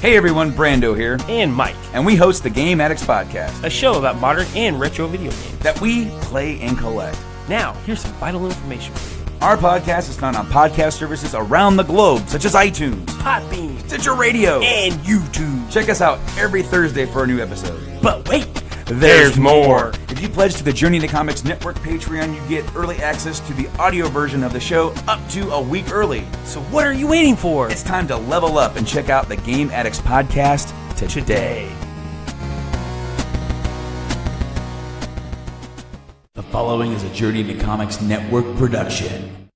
Hey everyone, Brando here. And Mike. And we host the Game Addicts Podcast, A show about modern and retro video games that we play and collect. Now, here's some vital information for you. Our podcast is found on podcast services around the globe, such as iTunes, Podbean, Stitcher Radio, and YouTube. Check us out every Thursday for a new episode. But wait, there's more. If you pledge to the Journey to Comics Network Patreon, you get early access to the audio version of the show up to a week early. So what are you waiting for? It's time to level up and check out the Game Addicts Podcast today. The following is a Journey to Comics Network production.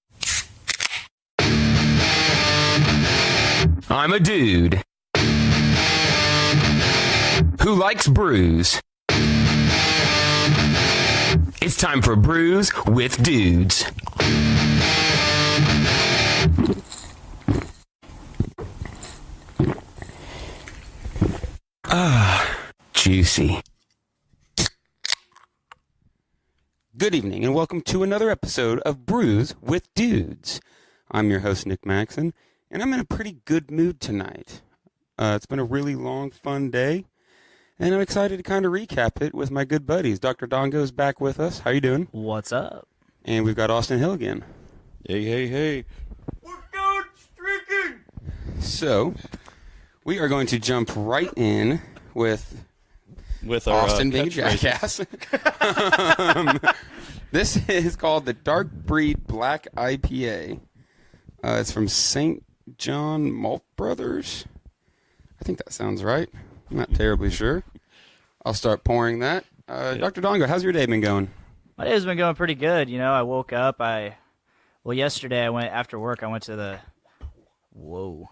I'm a dude who likes brews. It's time for Brews with Dudes. Juicy. Good evening, and welcome to another episode of Brews with Dudes. I'm your host, Nick Maxon, and I'm in a pretty good mood tonight. It's been a really long, fun day, and I'm excited to kind of recap it with my good buddies. Dr. Dongo's back with us. How you doing? What's up? And we've got Austin Hill again. Hey. We're going streaking! So, we are going to jump right in with our Austin being a jackass. This is called the Dark Breed Black IPA. It's from St. John Malt Brothers. I think that sounds right. I'm not terribly sure. I'll start pouring that. Dr. Dongo, how's your day been going? My day's been going pretty good. You know, I woke up. Yesterday I went after work. I went to the. Whoa,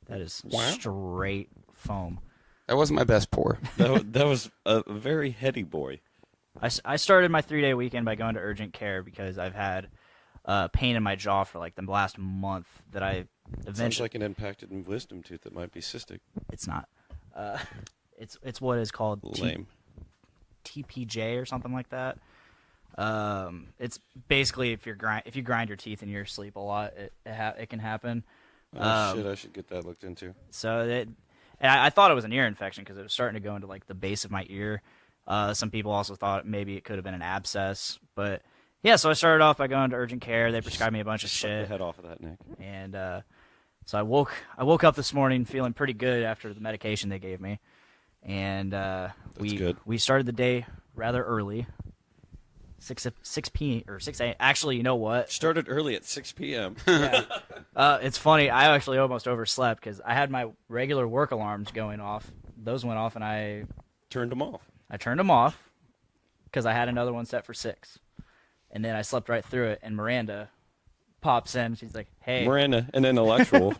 that is straight foam. That wasn't my best pour. That was a very heady boy. I started my 3-day weekend by going to urgent care because I've had pain in my jaw for like the last month that I eventually. Sounds like an impacted wisdom tooth that might be cystic. It's not. It's what is called lame. TPJ or something like that. It's basically if you grind your teeth in your sleep a lot, it can happen. Oh shit! I should get that looked into. So I thought it was an ear infection because it was starting to go into like the base of my ear. Some people also thought maybe it could have been an abscess, but yeah. So I started off by going to urgent care. They prescribed me a bunch of shit. The head off of that, Nick. And so I woke up this morning feeling pretty good after the medication they gave me, and we started the day rather early. 6 p.m. or 6 a.m. Actually, you know what? Started early at 6 p.m. Yeah. It's funny. I actually almost overslept because I had my regular work alarms going off. Those went off, and I Turned them off. I turned them off because I had another one set for 6. And then I slept right through it, and Miranda pops in. She's like, hey. Miranda, an intellectual.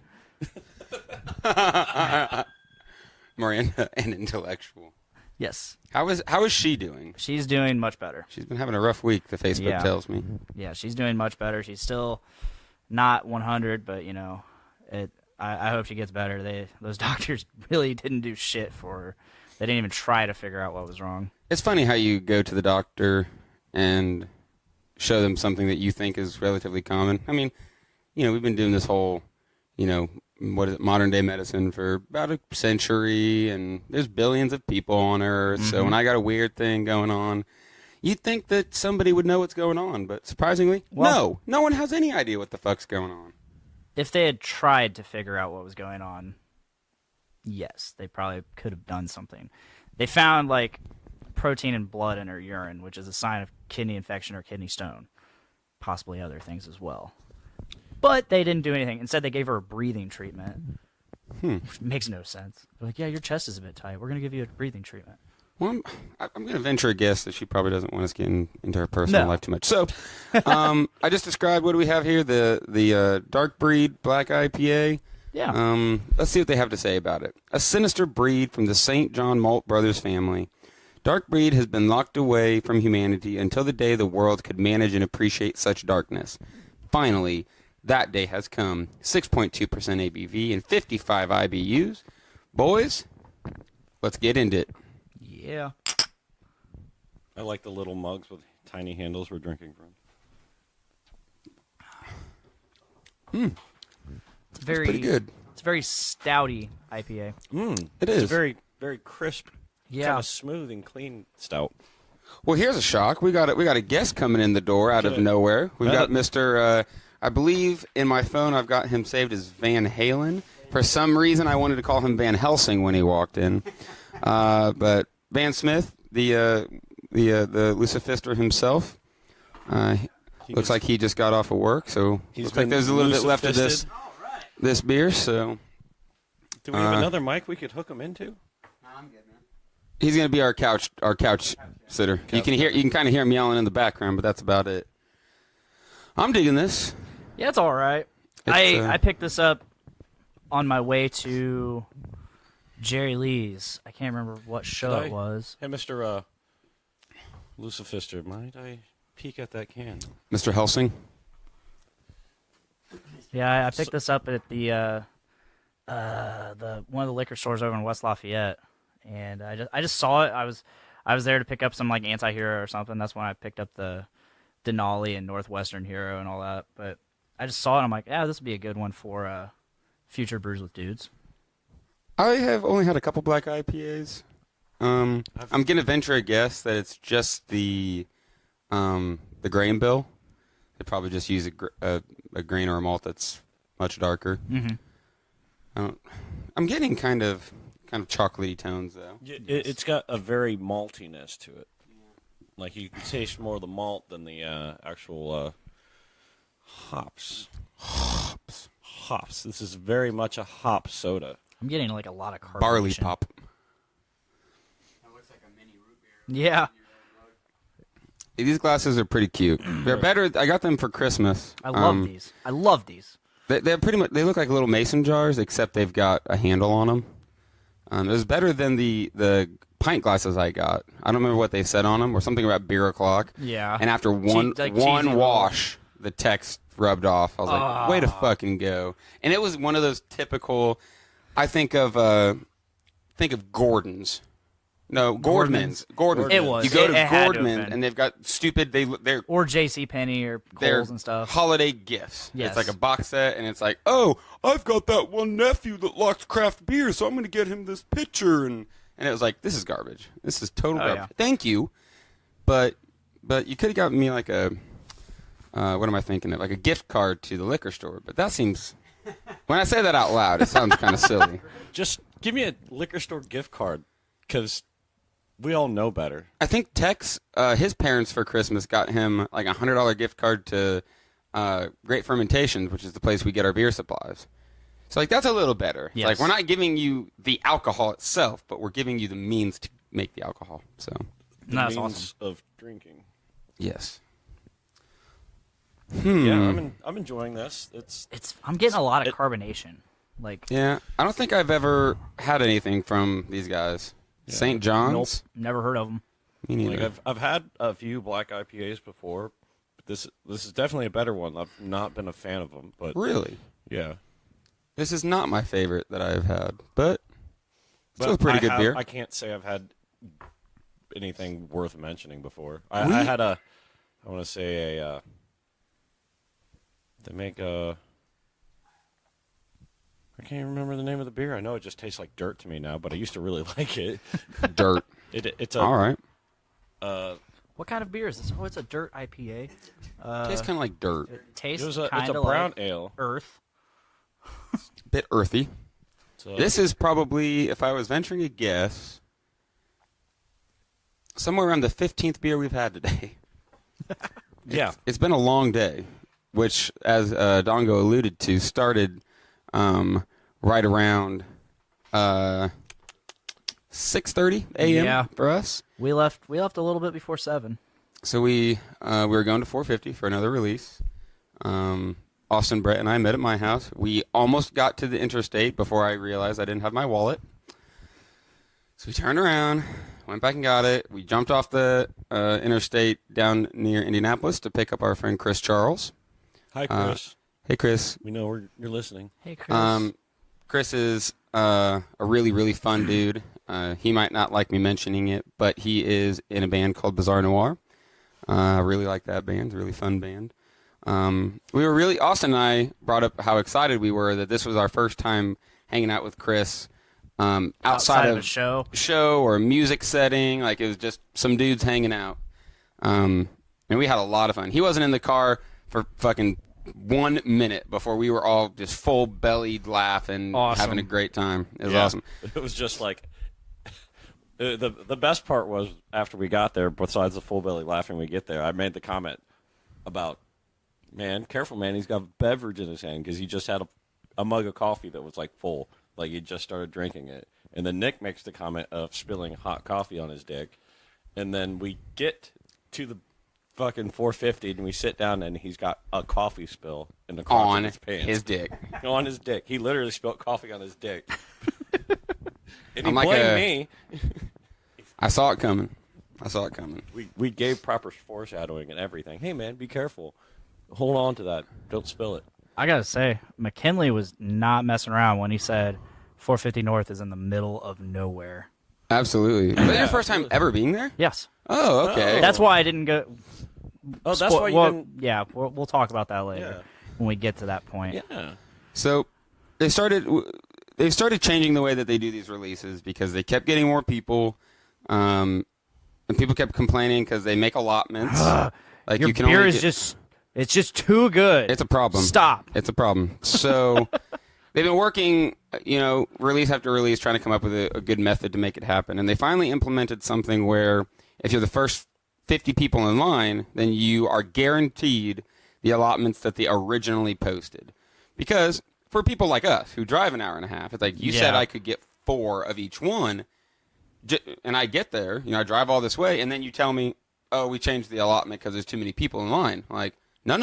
Miranda, an intellectual. Yes. How is she doing? She's doing much better. She's been having a rough week, the Facebook tells me. Yeah, she's doing much better. She's still not 100, but, you know, I hope she gets better. Those doctors really didn't do shit for her. They didn't even try to figure out what was wrong. It's funny how you go to the doctor and show them something that you think is relatively common. I mean, you know, we've been doing this whole, you know, modern day medicine for about a century, and there's billions of people on Earth. Mm-hmm. So when I got a weird thing going on, you'd think that somebody would know what's going on, but surprisingly, no one has any idea what the fuck's going on. If they had tried to figure out what was going on, yes, they probably could have done something. They found like protein in blood in her urine, which is a sign of kidney infection or kidney stone, possibly other things as well. But they didn't do anything. Instead, they gave her a breathing treatment, which makes no sense. They're like, yeah, your chest is a bit tight. We're going to give you a breathing treatment. Well, I'm going to venture a guess that she probably doesn't want us getting into her personal life too much. So, I just described, what do we have here? The Dark Breed Black IPA. Yeah. Let's see what they have to say about it. A sinister breed from the St. John Malt Brothers family. Dark Breed has been locked away from humanity until the day the world could manage and appreciate such darkness. Finally, that day has come. 6.2% ABV and 55 IBUs. Boys, let's get into it. Yeah. I like the little mugs with tiny handles we're drinking from. It's very pretty good. It's a very stouty IPA. It It's is. a very, very crisp, Yeah. kind of smooth and clean stout. Well, here's a shock. We got a guest coming in the door out of Good. nowhere. We've got Yeah. Mr. I believe in my phone I've got him saved as Van Halen. For some reason, I wanted to call him Van Helsing when he walked in, but Van Smith, the Lucifister himself, looks like he just got off of work. So looks like there's a little bit left of this beer. So Do we have another mic we could hook him into? he's gonna be our couch sitter. You can kind of hear him yelling in the background, but that's about it. I'm digging this. Yeah, it's all right. I picked this up on my way to Jerry Lee's. I can't remember what show it was. Hey, Mr. Lucifister, might I peek at that can? Mr. Helsing. Yeah, I picked this up at the one of the liquor stores over in West Lafayette, and I just saw it. I was there to pick up some like Anti-Hero or something. That's when I picked up the Denali and Northwestern Hero and all that. But I just saw it. And I'm like, yeah, this would be a good one for future Brews with Dudes. I have only had a couple black IPAs. I'm gonna venture a guess that it's just the grain bill. They probably just use a grain or a malt that's much darker. Mm-hmm. I'm getting kind of chocolatey tones though. It's got a very maltiness to it. Like you can taste more of the malt than the actual hops. Hops. This is very much a hop soda. I'm getting like a lot of carbonation. Barley pop. Yeah. These glasses are pretty cute. They're better. I got them for Christmas. I love these. I love these. They're pretty much. They look like little mason jars, except they've got a handle on them. It was better than the pint glasses I got. I don't remember what they said on them, or something about beer o'clock. Yeah. And after one cheesy wash, the text rubbed off. I was like, way to fucking go. And it was one of those typical. I think of Gordon's. No, Gordman's. Gordon's. It was. You go to It had to have Gordman, been. and they've got stupid. They're Or JCPenney or they're Kohl's and stuff. holiday gifts. Yes. It's like a box set, and it's like, oh, I've got that one nephew that likes craft beer, so I'm going to get him this pitcher. And it was like, this is garbage. This is total garbage. yeah. Thank you, but you could have gotten me like a what am I thinking of? Like a gift card to the liquor store. But that seems, when I say that out loud, it sounds kind of silly. Just give me a liquor store gift card, because we all know better. I think Tex, his parents for Christmas got him like a $100 gift card to Great Fermentations, which is the place we get our beer supplies. So like that's a little better. It's Yes. like we're not giving you the alcohol itself, but we're giving you the means to make the alcohol. So That's means awesome. of drinking. yes. Yeah, I'm enjoying this. I'm getting a lot of It- carbonation. Like, Yeah, I don't think I've ever had anything from these guys. St. John's. nope, never heard of them. Me neither. Like I've had a few black IPAs before, but this is definitely a better one. I've not been a fan of them, but Really, yeah, this is not my favorite that I've had, but still a pretty good beer. I can't say I've had anything worth mentioning before. I had I want to say they make I can't even remember the name of the beer. I know it just tastes like dirt to me now, but I used to really like it. Dirt. It's a All right. What kind of beer is this? Oh, it's a dirt IPA. Tastes kind of like dirt. It tastes it's a kind of brown like ale. earth. Bit earthy. So, This is probably, if I was venturing a guess, somewhere around the 15th beer we've had today. yeah. It's been a long day, which, as Dongo alluded to, started right around 6:30 a.m. Yeah. for us. We left a little bit before 7. So we were going to 450 for another release. Austin, Brett, and I met at my house. We almost got to the interstate before I realized I didn't have my wallet. So we turned around, went back and got it. We jumped off the interstate down near Indianapolis to pick up our friend Chris Charles. Hi, Chris. Hey, Chris. We know you're listening. Hey, Chris. Chris is a really, really fun dude. He might not like me mentioning it, but he is in a band called Bizarre Noir. I really like that band. It's a really fun band. We were really, Austin and I brought up how excited we were that this was our first time hanging out with Chris outside of a show or a music setting. Like, it was just some dudes hanging out. And we had a lot of fun. He wasn't in the car for fucking 1 minute before we were all just full-bellied laughing, having a great time. It was awesome. It was just like... The best part was after we got there, besides the full belly laughing we get there, I made the comment about, man, careful, man, he's got a beverage in his hand because he just had a mug of coffee that was like full, like he just started drinking it. And then Nick makes the comment of spilling hot coffee on his dick. And then we get to the fucking 450 and we sit down and he's got a coffee spill in the crotch of his pants. His dick. On his dick. He literally spilled coffee on his dick. And he I'm like blamed me. I saw it coming. We gave proper foreshadowing and everything. Hey, man, be careful. Hold on to that. Don't spill it. I gotta say, McKinley was not messing around when he said 450 North is in the middle of nowhere. Absolutely. Was that your first time ever being there? Yes. Oh, okay. That's why I didn't go. Oh, that's why you didn't... Yeah, we'll talk about that later when we get to that point. Yeah. So they started changing the way that they do these releases because they kept getting more people, and people kept complaining because they make allotments. Like, your you can beer only is it's just too good. It's a problem. Stop. It's a problem. So they've been working, release after release, trying to come up with a good method to make it happen. And they finally implemented something where if you're the first 50 people in line, then you are guaranteed the allotments that they originally posted. Because for people like us who drive an hour and a half, it's like you said I could get 4 of each one, and I get there, I drive all this way, and then you tell me, oh, we changed the allotment because there's too many people in line. Like, no,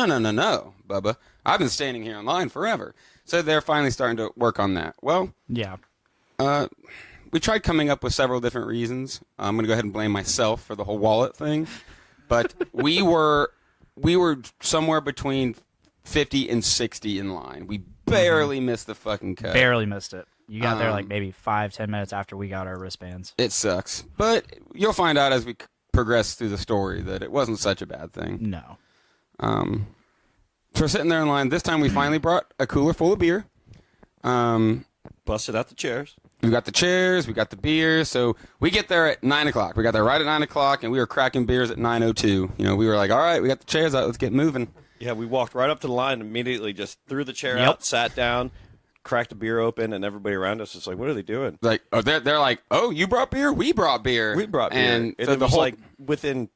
Bubba. I've been standing here in line forever. So they're finally starting to work on that. Well, yeah. We tried coming up with several different reasons. I'm going to go ahead and blame myself for the whole wallet thing. But we were somewhere between 50 and 60 in line. We barely missed the fucking cut. Barely missed it. You got there like maybe 5-10 minutes after we got our wristbands. It sucks. But you'll find out as we progress through the story that it wasn't such a bad thing. No. So we're sitting there in line. This time we finally brought a cooler full of beer. Busted out the chairs. We got the chairs, we got the beer. So we get there at 9 o'clock. We got there right at 9 o'clock, and we were cracking beers at 9:02. We were like, all right, we got the chairs out. Let's get moving. Yeah, we walked right up to the line and immediately just threw the chair out, sat down, cracked a beer open, and everybody around us was like, what are they doing? Like, they're like, oh, you brought beer? We brought beer. We brought beer. And so so it the was whole... like within,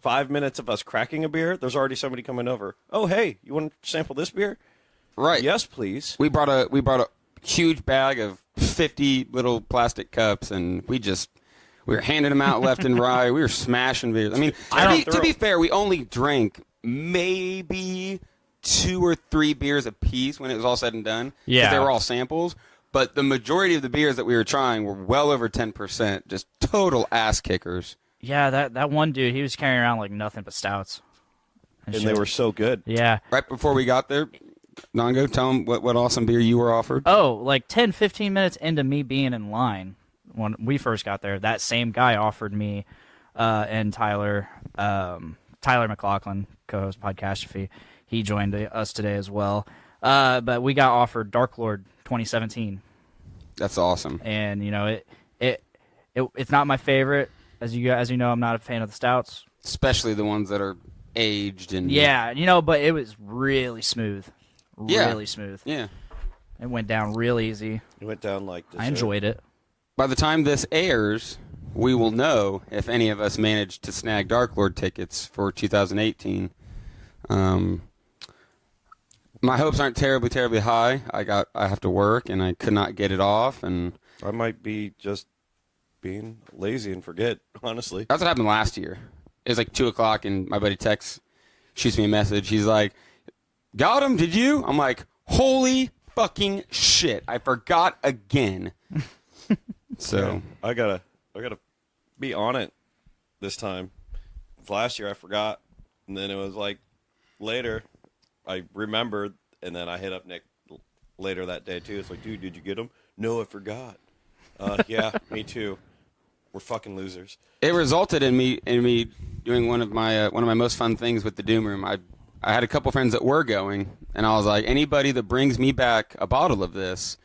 5 minutes of us cracking a beer, there's already somebody coming over. Oh, hey, you want to sample this beer? Right. Yes, please. We brought a huge bag of 50 little plastic cups, and we were handing them out left and right. We were smashing beers. I mean, to be fair, we only drank maybe 2 or 3 beers a piece when it was all said and done. Yeah. They were all samples. But the majority of the beers that we were trying were well over 10%, just total ass kickers. Yeah, that one dude, he was carrying around like nothing but stouts. And they were so good. Yeah. Right before we got there, Nongo, tell them what awesome beer you were offered. Oh, like 10, 15 minutes into me being in line when we first got there, that same guy offered me and Tyler McLaughlin, co-host Podcastrophe, he joined us today as well. But we got offered Dark Lord 2017. That's awesome. And, it's not my favorite. As you know, I'm not a fan of the stouts. Especially the ones that are aged and... Yeah, but it was really smooth. Really smooth. Yeah. It went down real easy. It went down like dessert. I enjoyed it. By the time this airs, we will know if any of us managed to snag Dark Lord tickets for 2018. My hopes aren't terribly, terribly high. I have to work, and I could not get it off. And I might be just being lazy and forget, honestly. That's what happened last year. It was like 2 o'clock, and my buddy Tex shoots me a message. He's like, got him, did you? I'm like, holy fucking shit. I forgot again. So I gotta be on it this time. Last year I forgot, and then it was like later I remembered, and then I hit up Nick later that day too. It's like, dude, did you get him? No, I forgot. Yeah, me too. We're fucking losers. it resulted in me doing one of my most fun things with the Doom Room. I I had a couple friends that were going, and I was like, anybody that brings me back a bottle of this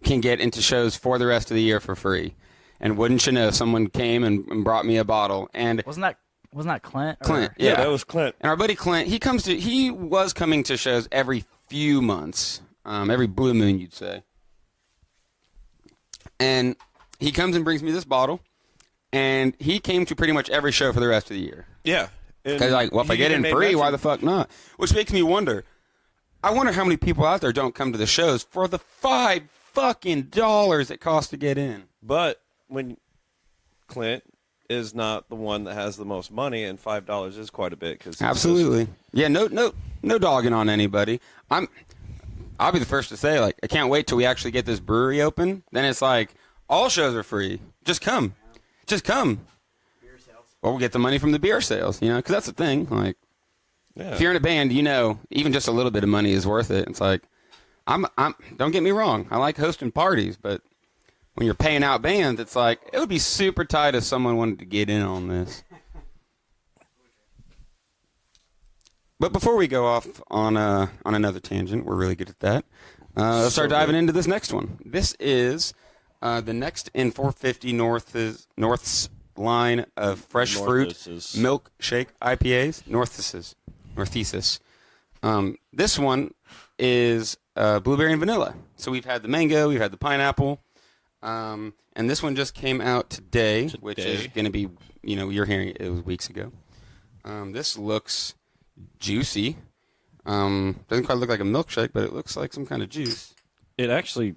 can get into shows for the rest of the year for free. And wouldn't you know, someone came and brought me a bottle. And Wasn't that Clint? Or- Clint, Yeah, that was Clint. And our buddy Clint, he was coming to shows every few months, every blue moon, you'd say. And he comes and brings me this bottle, and he came to pretty much every show for the rest of the year. Yeah. Because like, well, if I get in free, why the fuck not? Which makes me wonder. I wonder how many people out there don't come to the shows for the $5 fucking it costs to get in. But when Clint is not the one that has the most money, and $5 is quite a bit. Absolutely. Yeah, no dogging on anybody. I'll be the first to say, like, I can't wait till we actually get this brewery open. Then it's like, all shows are free. Just come. Just come. Or we'll get the money from the beer sales, you know, because that's the thing. Like, if you're in a band, you know, even just a little bit of money is worth it. It's like, don't get me wrong, I like hosting parties, but when you're paying out bands, it's like, it would be super tight if someone wanted to get in on this. But before we go off on another tangent, we're really good at that. Let's start diving into this next one. This is the next in 450 North's line of fresh fruit milkshake IPAs. Northesis. This one is blueberry and vanilla. So we've had the mango, we've had the pineapple, and this one just came out today. Which is going to be, you know, you're hearing it was weeks ago. This looks juicy. Doesn't quite look like a milkshake, but it looks like some kind of juice. It actually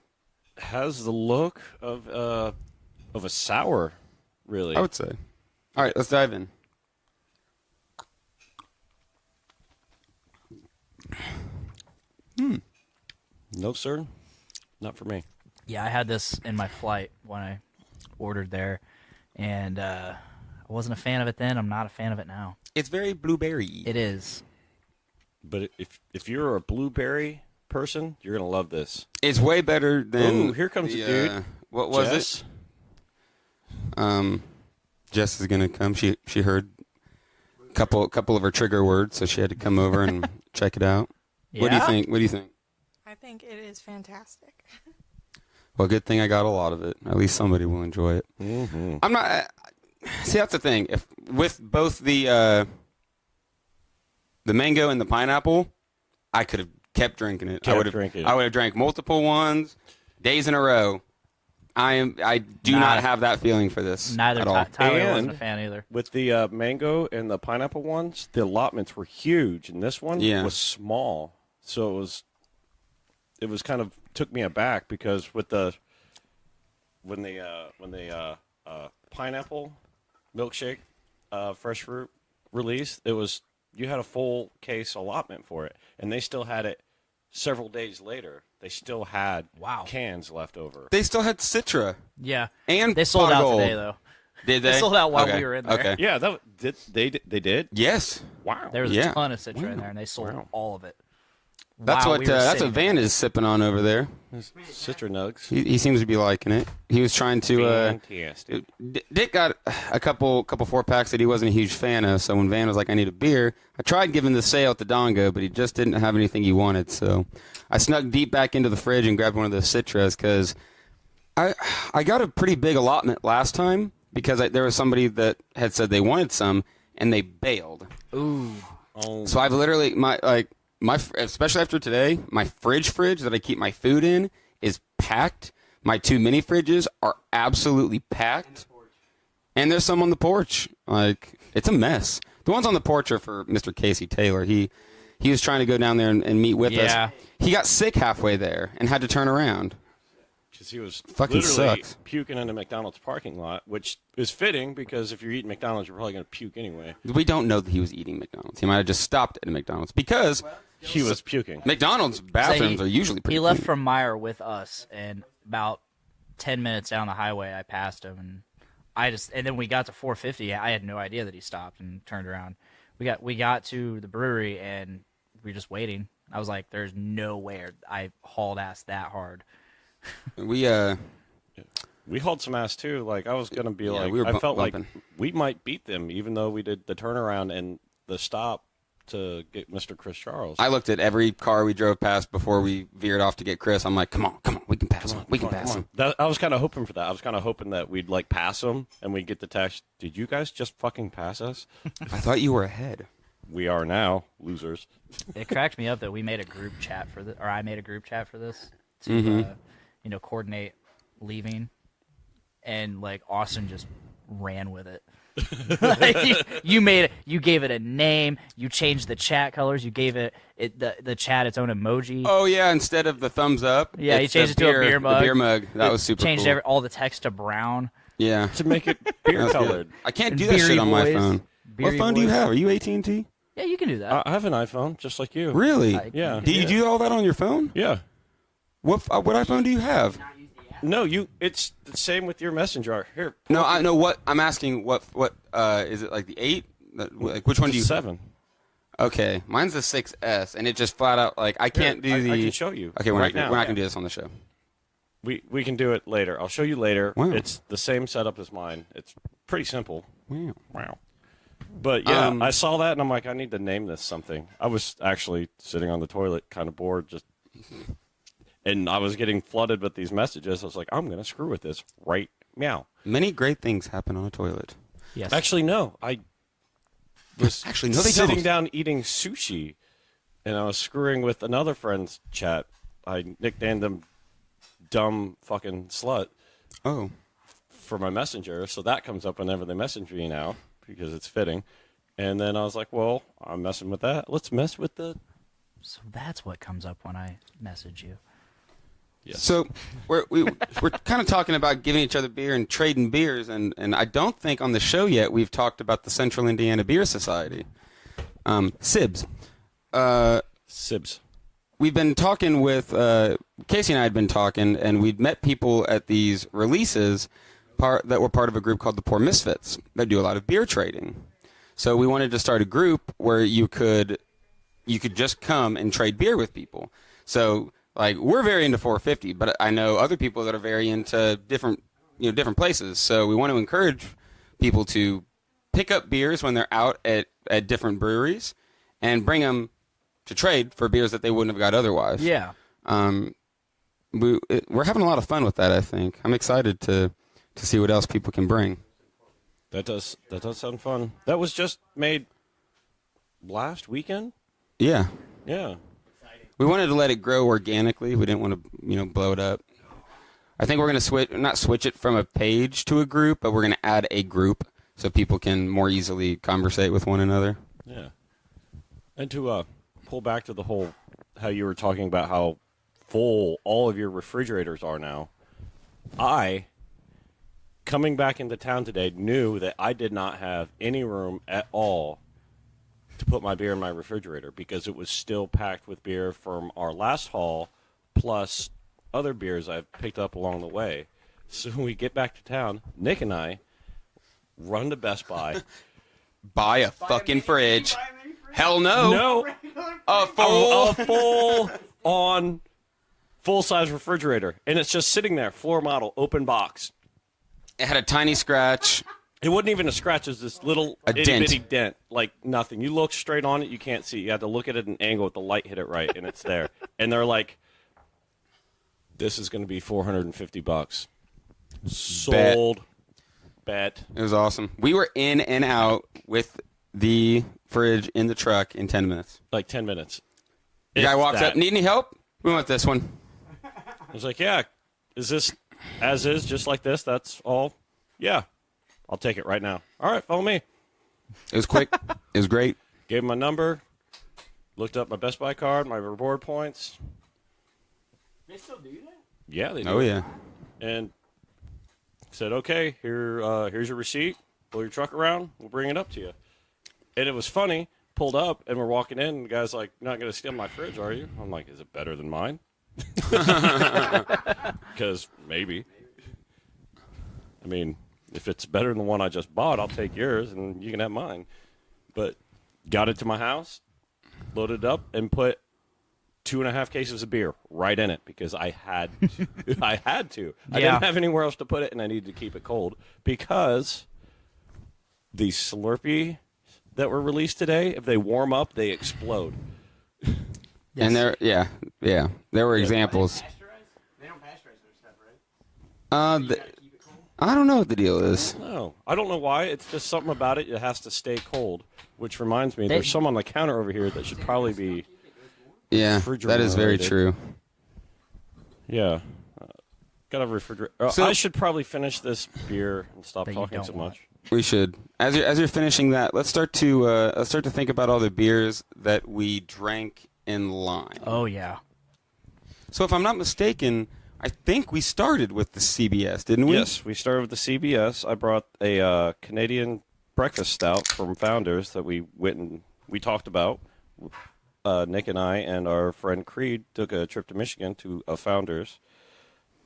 has the look of a sour, really. I would say. All right, let's dive in. No, sir. Not for me. Yeah, I had this in my flight when I ordered there, and I wasn't a fan of it then. I'm not a fan of it now. It's very blueberry. It is. But if you're a blueberry person, you're going to love this. It's way better than... Ooh, here comes the dude. What was Jess? it? Jess is going to come. She heard a couple of her trigger words, so she had to come over and check it out. Yeah? What do you think? I think it is fantastic. Well, good thing I got a lot of it. At least somebody will enjoy it. Mm-hmm. I'm not... See, that's the thing. If with both the mango and the pineapple, I could have kept drinking it. I would have drank multiple ones, days in a row. I do not have that feeling for this Neither at all. Tyler wasn't a fan either. With the mango and the pineapple ones, the allotments were huge, and this one was small. So it was kind of took me aback because with when the pineapple milkshake fresh fruit release, you had a full case allotment for it, and they still had it several days later. They still had cans left over. They still had Citra. Yeah. And they sold Pot of out Gold. today, though. Did they? They sold out while Okay. we were in there. Okay. Yeah, they did. Yes. Wow. There was a ton of Citra in there, and they sold all of it. That's while what we were that's sitting what Van is sipping on over there. Citra nugs. He seems to be liking it. He was trying to. Fantastic. Dick got a couple 4-packs that he wasn't a huge fan of. So when Van was like, "I need a beer," I tried giving the sale at the Dongo, but he just didn't have anything he wanted. So I snuck deep back into the fridge and grabbed one of those Citras because I got a pretty big allotment last time because there was somebody that had said they wanted some and they bailed. Ooh. Oh. So I've literally especially after today, my fridge that I keep my food in is packed. My 2 mini fridges are absolutely packed. And there's some on the porch. Like, it's a mess. The ones on the porch are for Mr. Casey Taylor. He was trying to go down there and meet with us. He got sick halfway there and had to turn around. Because he was Fucking literally sucks. puking in a McDonald's parking lot, which is fitting because if you're eating McDonald's, you're probably going to puke anyway. We don't know that he was eating McDonald's. He might have just stopped at a McDonald's because He was puking. McDonald's bathrooms are usually pretty He left clean. from Meyer with us, and about 10 minutes down the highway, I passed him, and then we got to 450. I had no idea that he stopped and turned around. We got to the brewery, and we were just waiting. I was like, "There's no way I hauled ass that hard." We hauled some ass too. Like I was gonna be we were I felt bumping. like we might beat them, even though we did the turnaround and the stop to get Mr. Chris Charles. I looked at every car we drove past before we veered off to get Chris. I'm like, come on, we can pass him. We can pass him. I was kind of hoping for that. I was kind of hoping that we'd like pass him and we'd get the text, did you guys just fucking pass us? I thought you were ahead. We are now losers. It cracked me up that we made a group chat for this, or I made a group chat for this to, coordinate leaving, and like Austin just ran with it. You gave it a name. You changed the chat colors. You gave the chat its own emoji. Oh yeah, instead of the thumbs up. Yeah, you changed it to a beer mug. The beer mug. That was super changed cool. all the text to brown. Yeah, To make it beer colored. I can't And do that shit Beery on my Boys. phone. Beery What phone do you Boys. have? Are you AT&T? Yeah, you can do that. I have an iPhone, just like you. Really? Yeah. Do you do all that on your phone? Yeah. What iPhone do you have? No, it's the same with your messenger. Here. No, I know what I'm asking. What is it, like the 8? Like which one do you? 7. Okay, mine's the 6S, and it just flat out like I can't do I the. can show you. Okay, we're right not now. gonna do this on the show. We can do it later. I'll show you later. Wow. It's the same setup as mine. It's pretty simple. Wow. But yeah, I saw that and I'm like, I need to name this something. I was actually sitting on the toilet, kind of bored, and I was getting flooded with these messages. I was like, I'm gonna screw with this right meow. Many great things happen on a toilet. Yes. Actually, no. I was Actually, no, they sitting don't. down eating sushi, and I was screwing with another friend's chat. I nicknamed them dumb fucking slut Oh, for my messenger, so that comes up whenever they message me now because it's fitting. And then I was like, well, I'm messing with that. Let's mess with the... So that's what comes up when I message you. Yes. so we're kind of talking about giving each other beer and trading beers, and I don't think on the show yet we've talked about the Central Indiana Beer Society, SIBS. Sibs. We've been talking with Casey and I had been talking, and we'd met people at these releases that were part of a group called the Poor Misfits that do a lot of beer trading. So we wanted to start a group where you could just come and trade beer with people. So like we're very into 450, but I know other people that are very into different places. So we want to encourage people to pick up beers when they're out at different breweries and bring them to trade for beers that they wouldn't have got otherwise. Yeah. We're having a lot of fun with that, I think. I'm excited to see what else people can bring. That does sound fun. That was just made last weekend? Yeah. Yeah. We wanted to let it grow organically. We didn't want to, blow it up. I think we're going to not switch it from a page to a group, but we're going to add a group so people can more easily conversate with one another. Yeah. And to pull back to the whole, how you were talking about how full all of your refrigerators are now, coming back into town today, knew that I did not have any room at all to put my beer in my refrigerator because it was still packed with beer from our last haul plus other beers I've picked up along the way. So when we get back to town, Nick and I run to Best Buy. Buy a fucking fridge. Hell no. No. A full-size refrigerator. And it's just sitting there, floor model, open box. It had a tiny scratch. It wasn't even a scratch. It was this little itty-bitty dent. Like nothing. You look straight on it, you can't see. You have to look at it at an angle with the light hit it right, and it's there. And they're like, this is going to be $450. Sold. Bet. It was awesome. We were in and out with the fridge in the truck in 10 minutes. Like 10 minutes. The guy If walks that. up, need any help? We want this one. I was like, yeah, is this as is, just like this? That's all? Yeah. I'll take it right now. All right, follow me. It was quick. It was great. Gave him my number. Looked up my Best Buy card, my reward points. They still do that? Yeah, they do. Oh, yeah. And said, okay, here's your receipt. Pull your truck around. We'll bring it up to you. And it was funny. Pulled up, and we're walking in, and the guy's like, you're not going to steal my fridge, are you? I'm like, is it better than mine? Because maybe. I mean, if it's better than the one I just bought, I'll take yours, and you can have mine. But got it to my house, loaded it up, and put 2.5 cases of beer right in it because I had to. I had to. I Yeah. didn't have anywhere else to put it, and I needed to keep it cold because the Slurpee that were released today, if they warm up, they explode. And there were examples. They don't pasteurize their stuff, right? I don't know what the deal is. No, I don't know why. It's just something about it. It has to stay cold, which reminds me, there's some on the counter over here that should probably be. Yeah, that is very true. Yeah. Got a refrigerator. So, I should probably finish this beer and stop talking so much. We should. As you're finishing that, let's start to think about all the beers that we drank in line. Oh yeah. So if I'm not mistaken, I think we started with the CBS, didn't we? Yes, we started with the CBS. I brought a Canadian breakfast stout from Founders that we talked about. Nick and I and our friend Creed took a trip to Michigan to Founders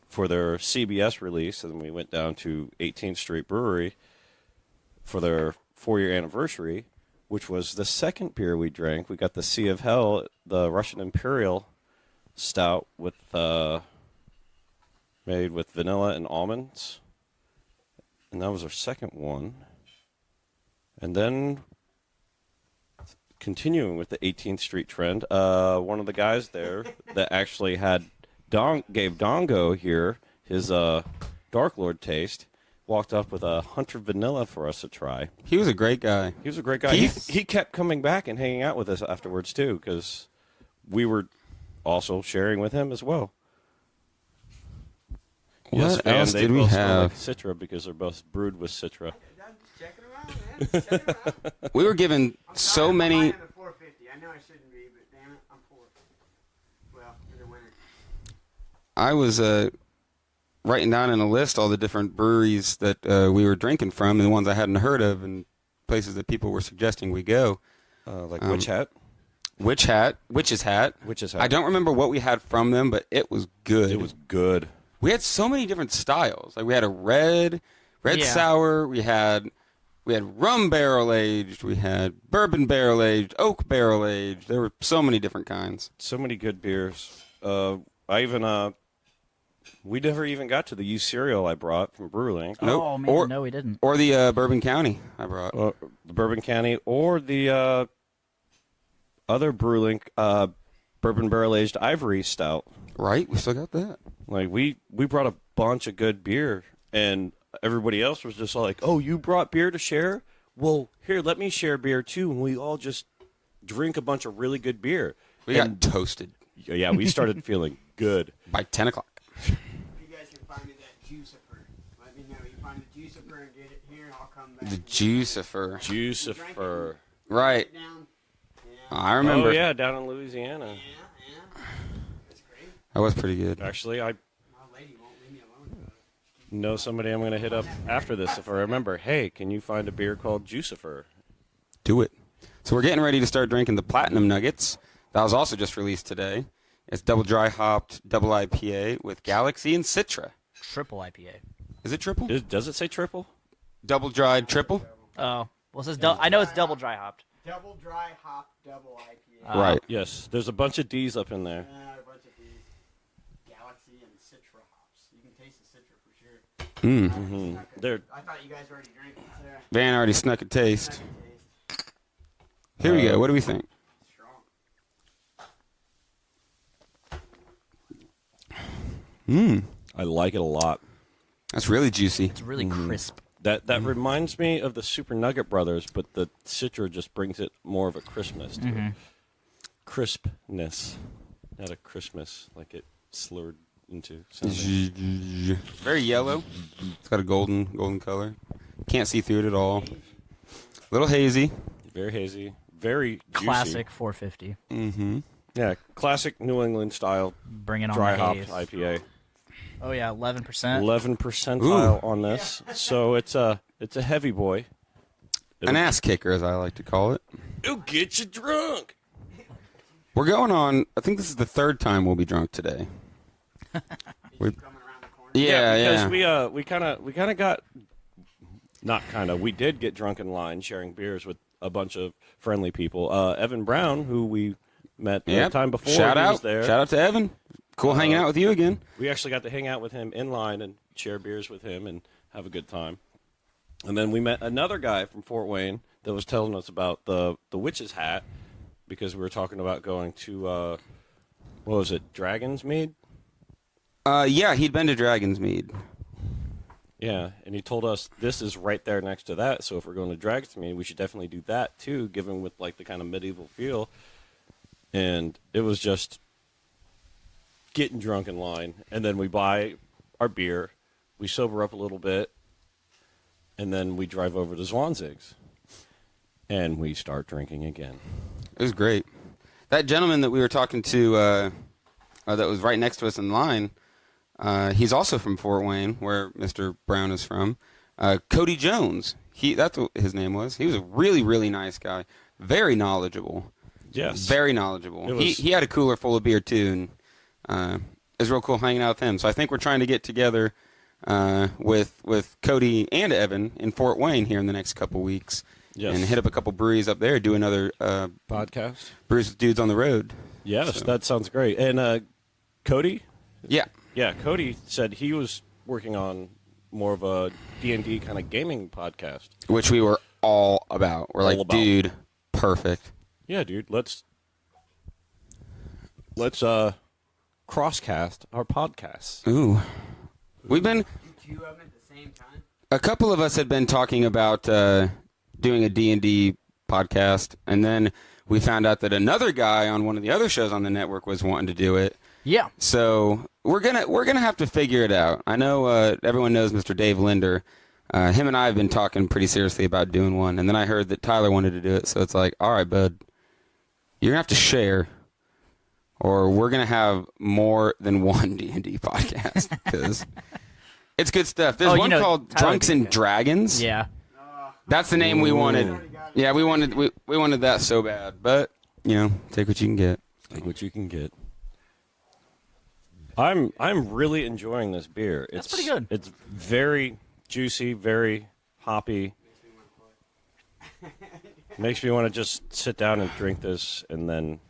for their CBS release, and then we went down to 18th Street Brewery for their 4-year anniversary, which was the second beer we drank. We got the Sea of Hell, the Russian Imperial Stout with made with vanilla and almonds, and that was our second one. And then continuing with the 18th Street trend, one of the guys there that actually gave Dongo here his Dark Lord taste, walked up with a Hunter Vanilla for us to try. He was a great guy. He kept coming back and hanging out with us afterwards, too, because we were also sharing with him as well. What else did we have? Like Citra, because they're both brewed with Citra. We were given so many. I know I shouldn't be, but damn it, I'm poor. Well, for the winter. I was writing down in a list all the different breweries that we were drinking from, and the ones I hadn't heard of, and places that people were suggesting we go. Like Witch's Hat. Witch's Hat. I don't remember what we had from them, but it was good. It was good. We had so many different styles. Like we had a red sour. We had rum barrel aged. We had bourbon barrel aged, oak barrel aged. There were so many different kinds. So many good beers. We never even got to the used cereal I brought from Brewlink. Nope. Oh man, no, we didn't. Or the Bourbon County I brought. The Bourbon County, or the other Brewlink bourbon barrel aged Ivory Stout. Right, we still got that. Like we brought a bunch of good beer, and everybody else was just like, "Oh, you brought beer to share? Well, here, let me share beer too." And we all just drink a bunch of really good beer. We got toasted. Yeah, we started feeling good by 10 o'clock. If you guys can find me that Juicifer, let me know. You find the Juicifer and get it here, and I'll come back. The Juicifer. Juicifer. Right. Yeah. I remember. Oh yeah, down in Louisiana. Yeah. That's great. That was pretty good. Actually, I My lady won't leave me alone. know somebody I'm going to hit up after this if I remember. Hey, can you find a beer called Juicifer? Do it. So we're getting ready to start drinking the Platinum Nuggets. That was also just released today. It's double dry hopped double IPA with Galaxy and Citra. Triple IPA. Is it triple? Does it say triple? Double dried triple? Oh, well, it says I know it's double dry hopped. Double dry hop, double IPA. Right. Yes. There's a bunch of D's up in there. A bunch of these. Galaxy and Citra hops. You can taste the Citra for sure. They're I thought you guys already drank it. Sarah. Van already snuck a taste. Taste. Here we go. What do we think? Strong. I like it a lot. That's really juicy. It's really crisp. That reminds me of the Super Nugget Brothers, but the Citra just brings it more of a crispness to it. Crispness, not a Christmas like it slurred into something. Very yellow. It's got a golden color. Can't see through it at all. A little hazy. Very hazy. Very juicy. Classic 450. Mm-hmm. Yeah, classic New England style Bringing on dry the hopped haze. IPA. Oh yeah, 11%. 11 percentile on this, so it's a heavy boy. An ass kicker, as I like to call it. It'll get you drunk. We're going on. I think this is the third time we'll be drunk today. Coming around the corner. Yeah. Because we kind of got, not kind of, we did get drunk in line sharing beers with a bunch of friendly people. Evan Brown, who we met the time before, Shout he out. was there. Shout out to Evan. Cool hanging out with you again. We actually got to hang out with him in line and share beers with him and have a good time. And then we met another guy from Fort Wayne that was telling us about the witch's hat because we were talking about going to what was it, Dragon's Mead? Yeah, he'd been to Dragon's Mead. Yeah, and he told us this is right there next to that. So if we're going to Dragon's Mead, we should definitely do that too, given with like the kind of medieval feel. And it was just getting drunk in line, and then we buy our beer, we sober up a little bit, and then we drive over to Zwanzig's, and we start drinking again. It was great. That gentleman that we were talking to that was right next to us in line, he's also from Fort Wayne, where Mr. Brown is from. Cody Jones. That's what his name was. He was a really, really nice guy. Very knowledgeable. Yes. Very knowledgeable. He had a cooler full of beer, too, and it was real cool hanging out with him. So I think we're trying to get together with Cody and Evan in Fort Wayne here in the next couple weeks. Yes. And hit up a couple breweries up there, do another podcast. Brews with Dudes on the road. Yes, that sounds great. And Cody? Yeah. Yeah, Cody said he was working on more of a D&D kind of gaming podcast. Which we were all about. We're like, dude, perfect. Yeah, dude, let's crosscast our podcasts. Ooh. We've been... You two of them at the same time? A couple of us had been talking about doing a D&D podcast, and then we found out that another guy on one of the other shows on the network was wanting to do it. Yeah. So we're gonna have to figure it out. I know everyone knows Mr. Dave Linder. Him and I have been talking pretty seriously about doing one, and then I heard that Tyler wanted to do it, so it's like, all right, bud, you're gonna have to share, or we're gonna have more than one D&D podcast because it's good stuff. There's one called Tyler Drunks and Dragons. Yeah. That's the name we wanted. Yeah, we wanted that so bad, but take what you can get. Take what you can get. I'm really enjoying this beer. It's pretty good. It's very juicy, very hoppy. Makes me want to just sit down and drink this, and then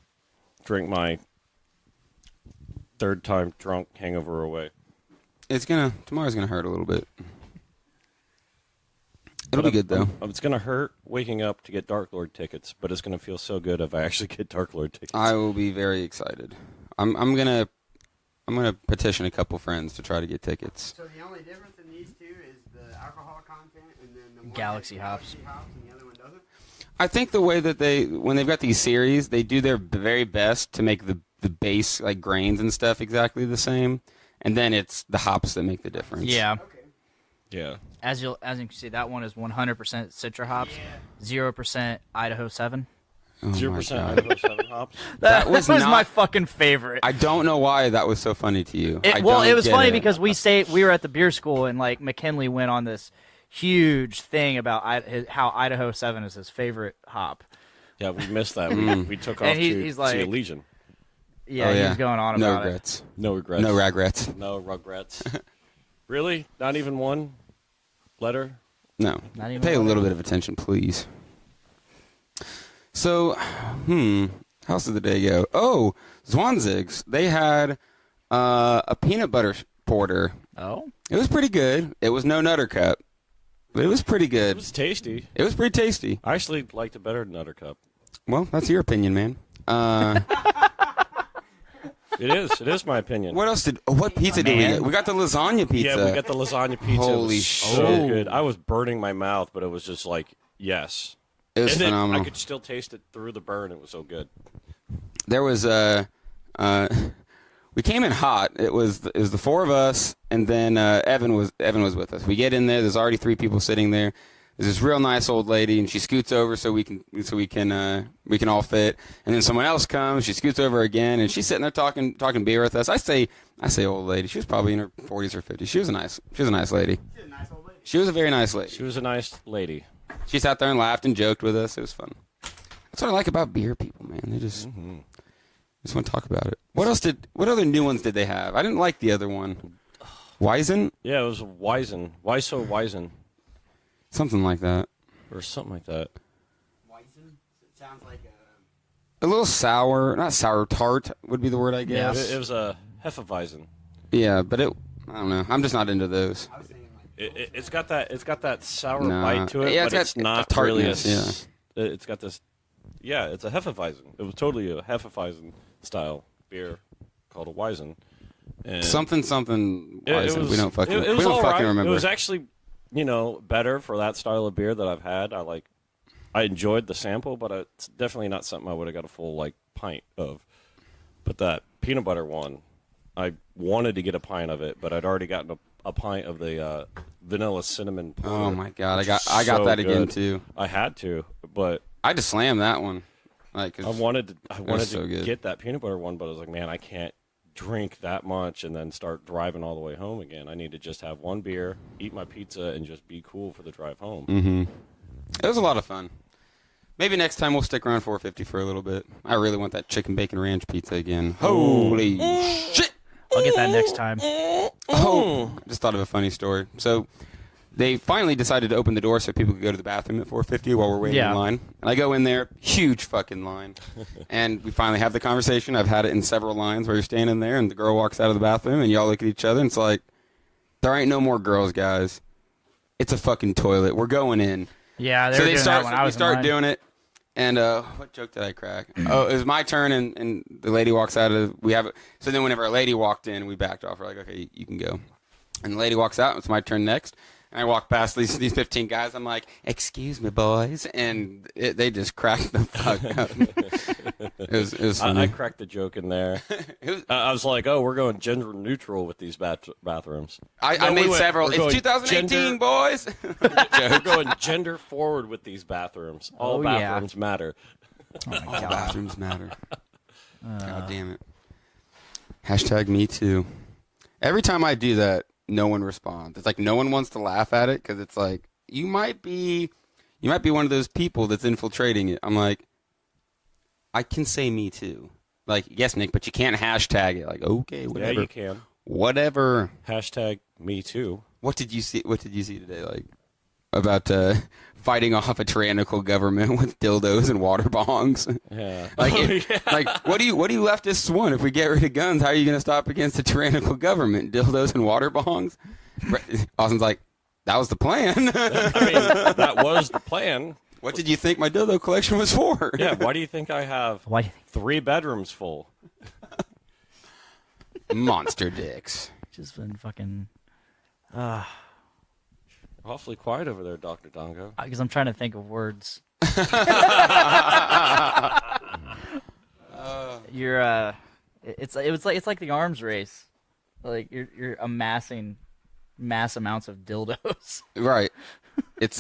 drink my third time drunk hangover away. Tomorrow's gonna hurt a little bit. It'll be good though. It's gonna hurt waking up to get Dark Lord tickets, but it's gonna feel so good if I actually get Dark Lord tickets. I will be very excited. I'm gonna petition a couple friends to try to get tickets. So the only difference in these two is the alcohol content, and then the one Galaxy hops. and the other one doesn't. I think the way that when they've got these series, they do their very best to make the base like grains and stuff exactly the same, and then it's the hops that make the difference. Yeah. Okay. Yeah. As you can see, that one is 100% Citra hops, 0% Idaho 7. Oh 0% my God. Idaho 7 hops. That was was not- my fucking favorite. I don't know why that was so funny to you. It was funny because we were at the beer school, and like McKinley went on this huge thing about how Idaho 7 is his favorite hop. Yeah, we missed that. We took off And he's to like- see a Legion. Yeah, he was going on no about regrets. No regrets. No regrets. No regrets. Really? Not even one letter? No. Not even Pay a one. little bit of attention, please. So, how else did the day go? Oh, Zwanzig's. They had a peanut butter porter. Oh, It was pretty good. It was no Nutter Cup, but it was pretty It good. was tasty. It was pretty tasty. I actually liked it better than Nutter Cup. Well, that's your opinion, man. It is. It is my opinion. What else what pizza did we Man. get? We got the lasagna pizza. Yeah, we got the lasagna pizza. Holy it was shit. so good. I was burning my mouth, but it was just like, yes. It was And then phenomenal. I could still taste it through the burn. It was so good. There was we came in hot. It was the four of us, and then Evan was with us. We get in there. There's already 3 people sitting there. There's this real nice old lady, and she scoots over so we can all fit. And then someone else comes. She scoots over again, and she's sitting there talking beer with us. I say old lady. She was probably in her 40s or 50s. She was a nice lady. She's a nice old lady. She was a very nice lady. She was a nice lady. She sat there and laughed and joked with us. It was fun. That's what I like about beer people, man. They just want to talk about it. What other new ones did they have? I didn't like the other one. Weizen? Yeah, it was Weizen. Why so Weizen? Something like that. Or something like that. Weizen? It sounds like A little sour, not sour, tart would be the word I guess. It was a Hefeweizen. Yeah, but I don't know. I'm just not into those. I was thinking like It's got that sour Nah. bite to it, Yeah, but it's it's got not a tartness, really. It's got this. Yeah, it's a Hefeweizen. It was totally a Hefeweizen style beer called a Weizen. And Something Weizen. We don't fucking. It we was don't all fucking right. remember. It was actually, better for that style of beer that I've had. I enjoyed the sample, but it's definitely not something I would have got a full pint of. But that peanut butter one, I wanted to get a pint of it, but I'd already gotten a pint of the vanilla cinnamon porter. Oh my god, I got that again too. I had to, but I just slammed that one. I wanted so to good. get that peanut butter one, but I was like, man, I can't drink that much and then start driving all the way home again. I need to just have one beer, eat my pizza, and just be cool for the drive home. Mm-hmm. It was a lot of fun. Maybe next time we'll stick around 450 for a little bit. I really want that chicken bacon ranch pizza again. Holy shit! I'll get that next time. Oh, I just thought of a funny story. So they finally decided to open the door so people could go to the bathroom at 450 while we're waiting in line. And I go in there, huge fucking line. And we finally have the conversation. I've had it in several lines where you're standing there and the girl walks out of the bathroom and y'all look at each other and it's like, there ain't no more girls, guys. It's a fucking toilet. We're going in. Yeah, So they start doing it. And what joke did I crack? Oh, it was my turn, and the lady walks out of. So then whenever a lady walked in, we backed off. We're like, okay, you can go. And the lady walks out. It's my turn next. And I walk past these 15 guys. I'm like, excuse me, boys, and they just cracked the fuck up. It was funny. I cracked the joke in there. I was like, oh, we're going gender neutral with these bathrooms. I made several. It's 2018, boys. We're going gender forward with these bathrooms. All bathrooms matter. All bathrooms matter. God damn it. Hashtag me too. Every time I do that, no one responds. It's like no one wants to laugh at it because it's like you might be one of those people that's infiltrating it. I'm like, I can say me too. Like, yes, Nick, but you can't hashtag it. Like, okay, whatever. Yeah, you can. Whatever. Hashtag me too. What did you see today? Like about fighting off a tyrannical government with dildos and water bongs. Yeah. Like what do you leftists want? If we get rid of guns, how are you going to stop against a tyrannical government? Dildos and water bongs? Austin's like, that was the plan. I mean, that was the plan. What did you think my dildo collection was for? Yeah, why do you think I have 3 bedrooms full? Monster dicks. Just been fucking. Awfully quiet over there, Dr. Dongo. Because I'm trying to think of words. It's like the arms race. Like you're amassing mass amounts of dildos. Right. It's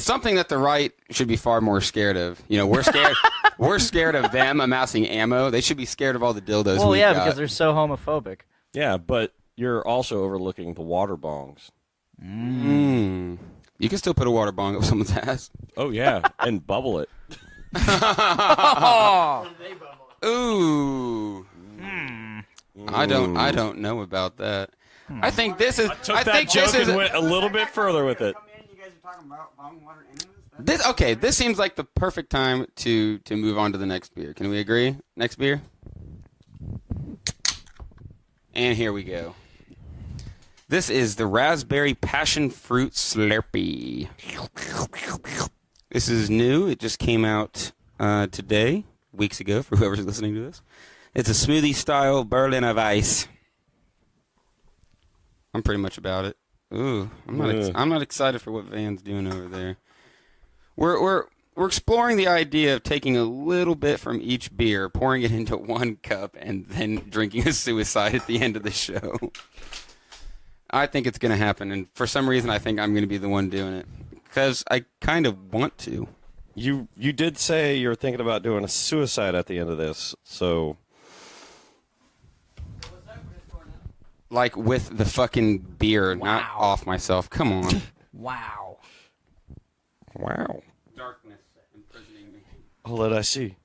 something that the right should be far more scared of. We're scared. We're scared of them amassing ammo. They should be scared of all the dildos. Well, we've yeah, got. because they're so homophobic. Yeah, but you're also overlooking the water bongs. You can still put a water bong up someone's ass. Oh yeah, and bubble it. Ooh. I don't know about that. I think this is. I think this is went a little bit further with it. You guys are talking about bong water anyways? This seems like the perfect time to move on to the next beer. Can we agree? Next beer? And here we go. This is the Raspberry Passion Fruit Slurpee. This is new. It just came out today, weeks ago, for whoever's listening to this. It's a smoothie-style Berliner Weiss. I'm pretty much about it. Ooh, I'm not excited for what Van's doing over there. We're exploring the idea of taking a little bit from each beer, pouring it into one cup, and then drinking a suicide at the end of the show. I think it's going to happen, and for some reason I think I'm going to be the one doing it. Because I kind of want to. You did say you were thinking about doing a suicide at the end of this, so... Like with the fucking beer, not off myself. Come on. Wow. Darkness imprisoning me. All that I see.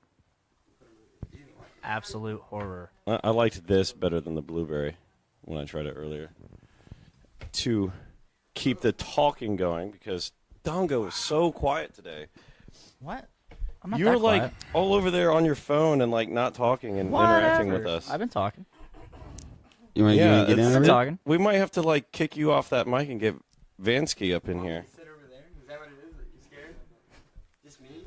Absolute horror. I liked this better than the blueberry when I tried it earlier. To keep the talking going, because Dongo is so quiet today. What? I'm not You were that like quiet. all over there on your phone and like not talking and interacting with us. I've been talking. You want to get in We're there? talking. We might have to like kick you off that mic and get Vansky up in here. Sit over there. Is that what it is? You scared? Just me?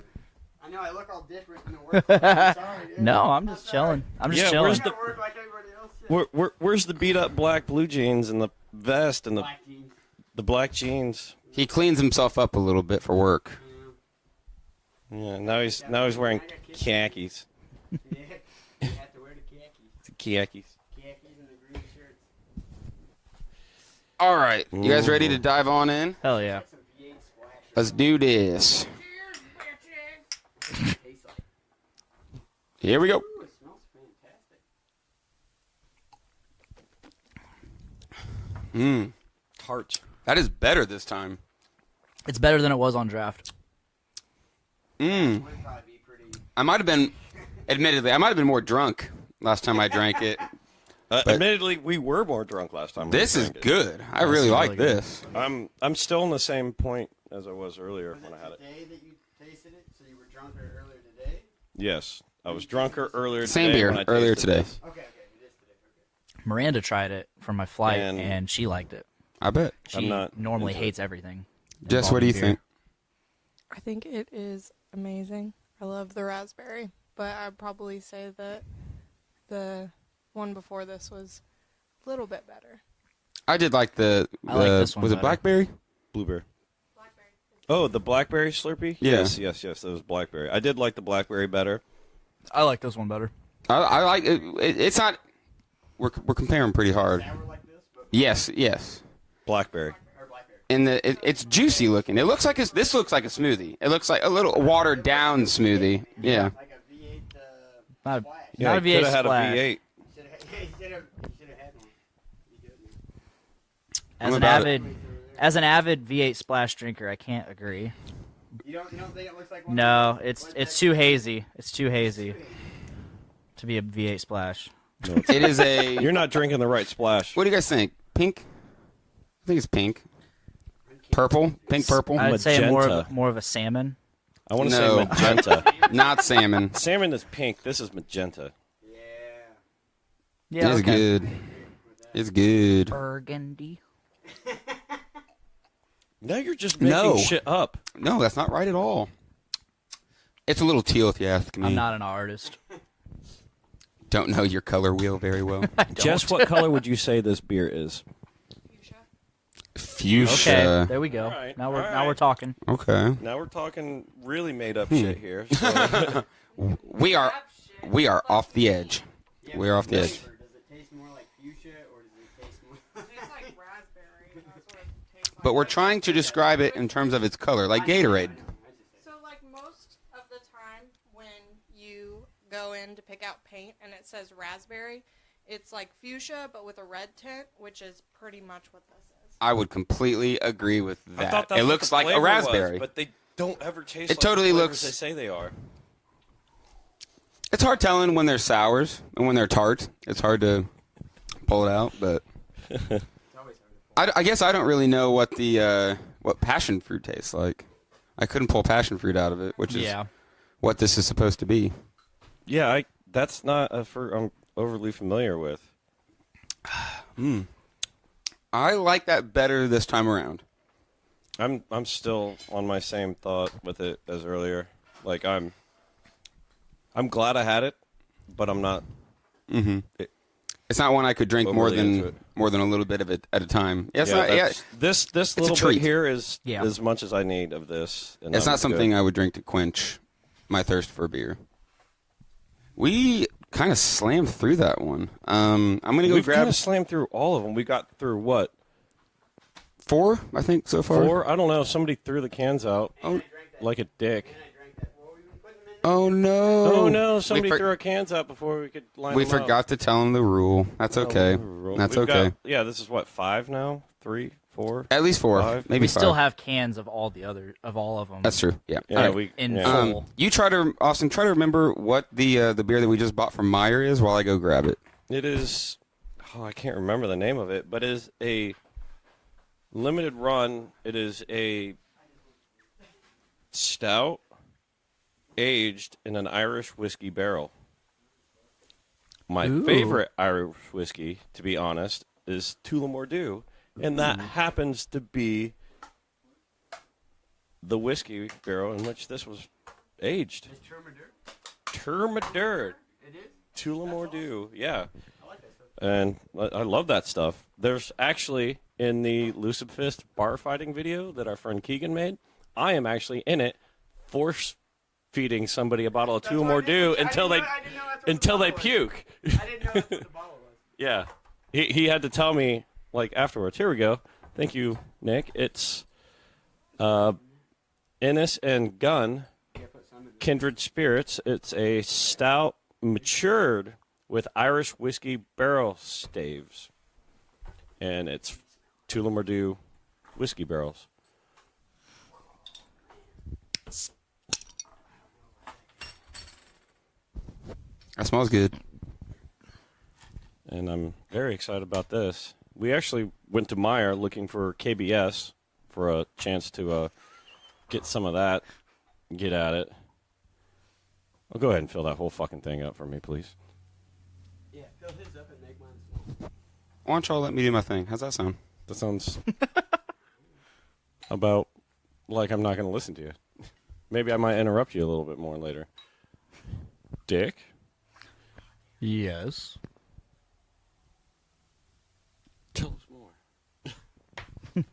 I know I look all different in the work. I'm sorry, dude. No, I'm just chilling. I'm just Yeah, chilling. where's I gotta work like everybody else. Where's the beat up black blue jeans and the vest and Black jeans. the black jeans? He cleans himself up a little bit for work. Yeah, now he's wearing khakis. Yeah. You have to wear the khakis. Khakis. Khakis and the green shirts. All right, you guys ready to dive on in? Hell yeah. Some V8 splash. Let's do this. Tastes like. Here we go. Ooh, it smells fantastic. Tart. That is better this time. It's better than it was on draft. Would probably be pretty. I might have been, admittedly, I might have been more drunk last time I drank it. Admittedly, we were more drunk last time. This we is drank it. good. I really like this. I'm still in the same point as I was earlier when I had it. The day that you tasted it, so you were drunker earlier today? Yes, I was drunker earlier. Same today beer, when I earlier tasted today. this. Okay, it is today. Okay. Miranda tried it for my flight, And- and she liked it. I bet. She I'm not normally into it. hates everything. Jess, what do you involving think? I think it is amazing. I love the raspberry, but I'd probably say that the one before this was a little bit better. I did like the I like this one was it better. blackberry? Blueberry. Oh, the blackberry Slurpee? Yeah. Yes, that was blackberry. I did like the blackberry better. I like this one better. I like it. It's not. We're comparing pretty hard. Sour like this, but Yes. Blackberry. or blackberry. And it's juicy looking. It looks like this looks like a smoothie. It looks like a little watered down smoothie. Yeah. Like a V8 Not, splash. Yeah, not a I V8 could have had a splash. V8. You should have had one. You good, man. As I'm an about avid V8 splash drinker, I can't agree. You don't think it looks like one? No, it's too hazy. It's too hazy to be a V8 splash. It is a. You're not drinking the right splash. What do you guys think? Pink? I think it's pink. Purple? Pink purple? I'd say Magenta. more of a salmon. I want to No. say magenta. Not salmon. Salmon is pink. This is magenta. Yeah. Yeah, It's okay. good. It's good. Burgundy. Now you're just making No. shit up. No, that's not right at all. It's a little teal, if you ask me. I'm not an artist. Don't know your color wheel very well. Jess, what color would you say this beer is? Fuchsia. Okay, there we go. All right, Now all we're right. talking. Okay. Now we're talking really made up shit here. So. We are off the edge. We are off the edge. Flavor, does it taste more like fuchsia or does it taste more Tastes like raspberry. That's what it tastes like. But we're trying to describe it in terms of its color, like Gatorade. So, like most of the time, when you go in to pick out paint and it says raspberry, it's like fuchsia but with a red tint, which is pretty much what this is. I would completely agree with I that. thought that's It what looks the like a flavor raspberry. was, but they don't ever taste. It like totally the flavors looks- They say they are. It's hard telling when they're sours and when they're tart. It's hard to pull it out, but I guess I don't really know what the what passion fruit tastes like. I couldn't pull passion fruit out of it, which is Yeah. what this is supposed to be. Yeah, that's not a fruit I'm overly familiar with. I like that better this time around. I'm still on my same thought with it as earlier. Like I'm glad I had it, but I'm not. It's not one I could drink more Overly into than it. a little bit of it at a time. Yeah, it's Yeah, not. Yeah, that's- this a little treat. bit here is Yeah. as much as I need of this. And it's I'm not something good. I would drink to quench my thirst for beer. We kind of slammed through that one. I'm gonna go We've grab kind of slammed through all of them. We got through what? 4, I think, so far. 4? I don't know. Somebody threw the cans out Oh, like a dick. oh no! Oh no! Somebody we threw our cans out before we could line We them up. forgot to tell him the rule. That's okay. That's We've okay. got- yeah, this is what, 5 now? 3, 4. At least 4, 5. maybe We 5. still have cans of all of them. That's true. Yeah. Yeah, All right. we in yeah. full. You try to, Austin. Try to remember what the beer that we just bought from Meyer is while I go grab it. It is. Oh, I can't remember the name of it, but it is a limited run. It is a stout aged in an Irish whiskey barrel. My favorite Irish whiskey, to be honest, is Tullamore Dew, and that happens to be the whiskey barrel in which this was aged. Is Termadur? Termadur. It is? Tullamore Dew, yeah. I like that stuff. And I love that stuff. There's actually, in the Lucid Fist bar fighting video that our friend Keegan made, I am actually in it force feeding somebody a bottle of Tullamore Dew until they puke. I didn't know that's what the bottle was. Yeah. He had to tell me, like, afterwards. Here we go. Thank you, Nick. It's Innis and Gunn Kindred Spirits. It's a stout matured with Irish whiskey barrel staves. And it's Tullamore Dew whiskey barrels. That smells good. And I'm very excited about this. We actually went to Meyer looking for KBS for a chance to get some of that, get at it. Well, go ahead and fill that whole fucking thing up for me, please. Yeah, fill his up and make mine small. Why don't y'all let me do my thing? How's that sound? That sounds about like I'm not going to listen to you. Maybe I might interrupt you a little bit more later. Dick? Yes. Tell us more.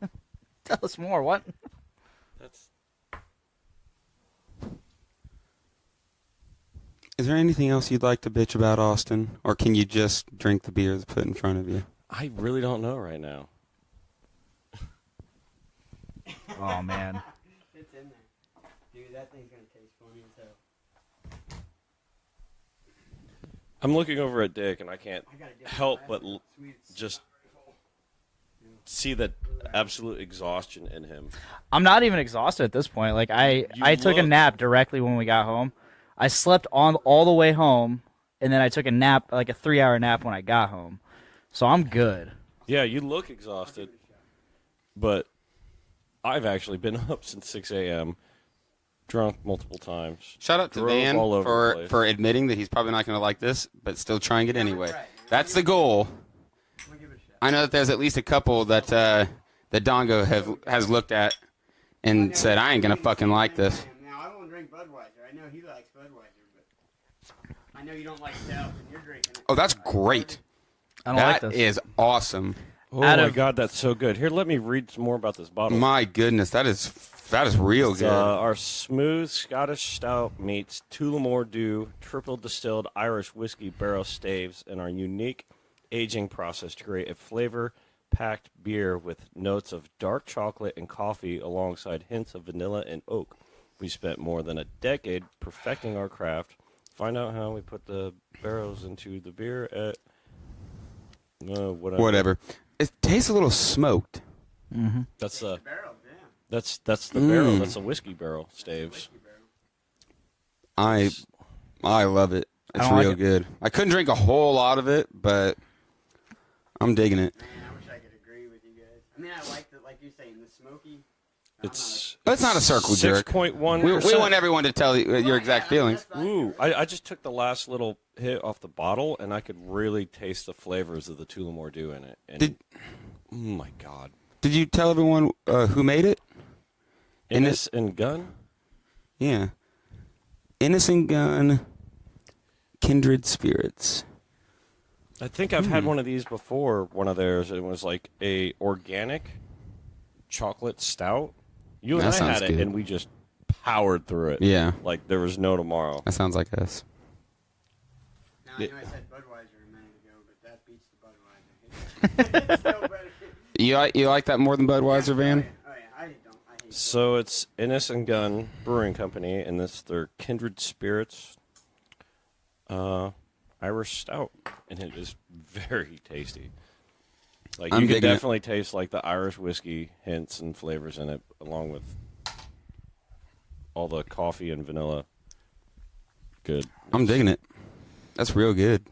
Tell us more. What? That's... Is there anything else you'd like to bitch about, Austin? Or can you just drink the beer that's put in front of you? I really don't know right now. Oh, man. It's in there. Dude, that thing's going to taste funny as hell. I'm looking over at Dick, and I can't I got a different help glass. but Sweet. just see that absolute exhaustion in him. I'm not even exhausted at this point. Like I took a look- nap directly when we got home. I slept on all the way home, and then I took a nap, like a 3-hour nap when I got home. So I'm good. Yeah, you look exhausted, but I've actually been up since 6 a.m., drunk multiple times. Shout out to Drove Dan all over the place. for admitting that he's probably not going to like this, but still trying it anyway. That's the goal. I'm gonna give it a shot. I know that there's at least a couple that that Dongo has looked at and said, I ain't going to fucking like this. Now, I won't drink Budweiser. I know he likes Budweiser, but I know you don't like stout, and you're drinking it. Oh, that's great. I don't like That this. is awesome. Oh Out my of- God, that's so good. Here, let me read some more about this bottle. My goodness, that is real It's, good. our smooth Scottish stout meets Tullamore Dew triple distilled Irish whiskey barrel staves and our unique aging process to create a flavor-packed beer with notes of dark chocolate and coffee alongside hints of vanilla and oak. We spent more than a decade perfecting our craft. Find out how we put the barrels into the beer at Whatever. It tastes a little smoked. That's the Barrel, damn. that's the barrel. That's a whiskey barrel staves. I love it. It's don't like real it. good. I couldn't drink a whole lot of it, but I'm digging it. Man, I wish I could agree with you guys. I mean, I like the, like you're saying, the smoky. It's It's not a circle jerk. 6.1%. We want everyone to tell you your exact feelings. Ooh, I just took the last little hit off the bottle, and I could really taste the flavors of the Tullamore Dew in it. And, oh my God. Did you tell everyone who made it? Innis and Gunn? Yeah. Innocent Gun, Kindred Spirits. I think I've had one of these before, one of theirs. It was like a organic chocolate stout. You and That I sounds had it, good. and we just powered through it. Yeah. Like there was no tomorrow. That sounds like us. Now, I know I said Budweiser a minute ago, but that beats the Budweiser. It's so better. You like that more than Budweiser, Van? Oh, yeah, I don't. I hate So it's Innis and Gunn Brewing Company, and this their Kindred Spirits Irish Stout, and it is very tasty. Like I'm you can digging it. definitely taste like the Irish whiskey hints and flavors in it, along with all the coffee and vanilla. Good. I'm digging it. That's real good.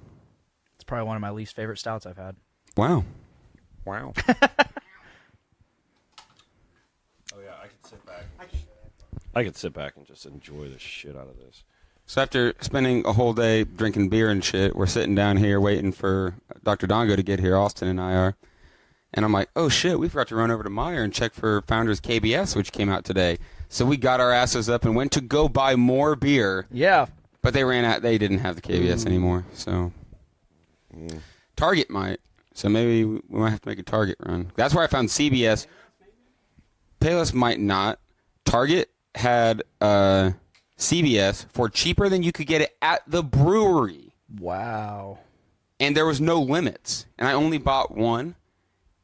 It's probably one of my least favorite stouts I've had. Wow. Wow. Oh yeah, I could sit back. I could sit back and just enjoy the shit out of this. So after spending a whole day drinking beer and shit, we're sitting down here waiting for Dr. Dongo to get here. Austin and I are. And I'm like, oh, shit, we forgot to run over to Meijer and check for Founders KBS, which came out today. So we got our asses up and went to go buy more beer. Yeah. But they ran out. They didn't have the KBS anymore. So Target might. So maybe we might have to make a Target run. That's where I found CBS. Payless might not. Target had CBS for cheaper than you could get it at the brewery. Wow. And there was no limits. And I only bought one.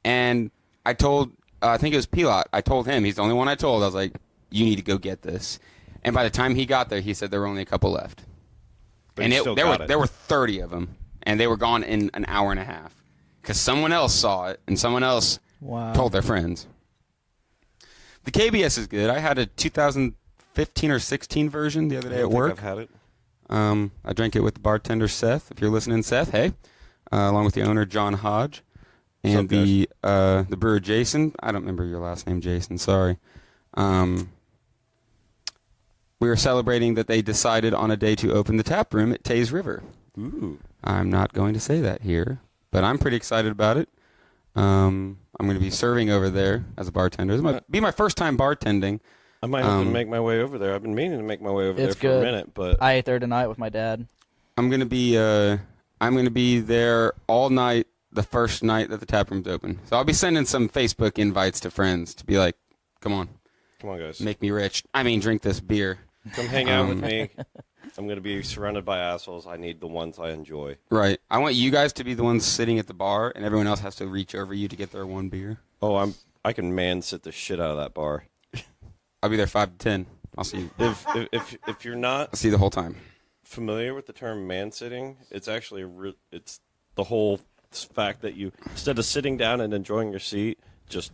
And I told, I think it was Pilot, I told him, he's the only one I told, I was like, you need to go get this. And by the time he got there, he said there were only a couple left. But And there were 30 of them, and they were gone in an hour and a half. Because someone else saw it, and someone else told their friends. The KBS is good. I had a 2015 or 16 version the other day at work. I've had it. I drank it with the bartender, Seth. If you're listening, Seth, hey. Along with the owner, John Hodge. And the brewer, Jason. I don't remember your last name, Jason. Sorry. We were celebrating that they decided on a day to open the tap room at Taze River. Ooh. I'm not going to say that here, but I'm pretty excited about it. I'm going to be serving over there as a bartender. This might be my first time bartending. I might have to make my way over there. I've been meaning to make my way over there for good. a minute, but I ate there tonight with my dad. I'm going to be there all night. The first night that the tap room's open. So I'll be sending some Facebook invites to friends to be like, come on, guys. make me rich. I mean, drink this beer. Come hang out with me. I'm going to be surrounded by assholes. I need the ones I enjoy. Right. I want you guys to be the ones sitting at the bar, and everyone else has to reach over you to get their one beer. Oh, I can sit the shit out of that bar. I'll be there 5 to 10. I'll see you. If you're not I'll see you the whole time. familiar with the term man sitting, it's actually it's the whole fact that you, instead of sitting down and enjoying your seat, just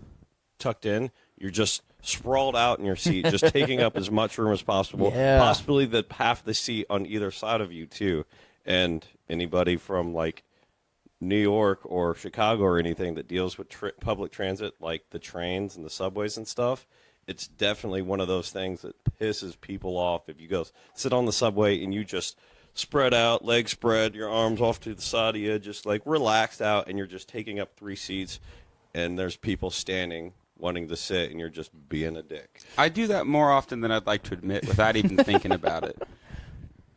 tucked in, you're just sprawled out in your seat, just taking up as much room as possible, possibly the half the seat on either side of you too. And anybody from like New York or Chicago or anything that deals with public transit, like the trains and the subways and stuff, it's definitely one of those things that pisses people off. If you go sit on the subway and you just spread out, legs spread, your arms off to the side of you, just like relaxed out, and you're just taking up 3 seats, and there's people standing wanting to sit, and you're just being a dick. I do that more often than I'd like to admit without even thinking about it.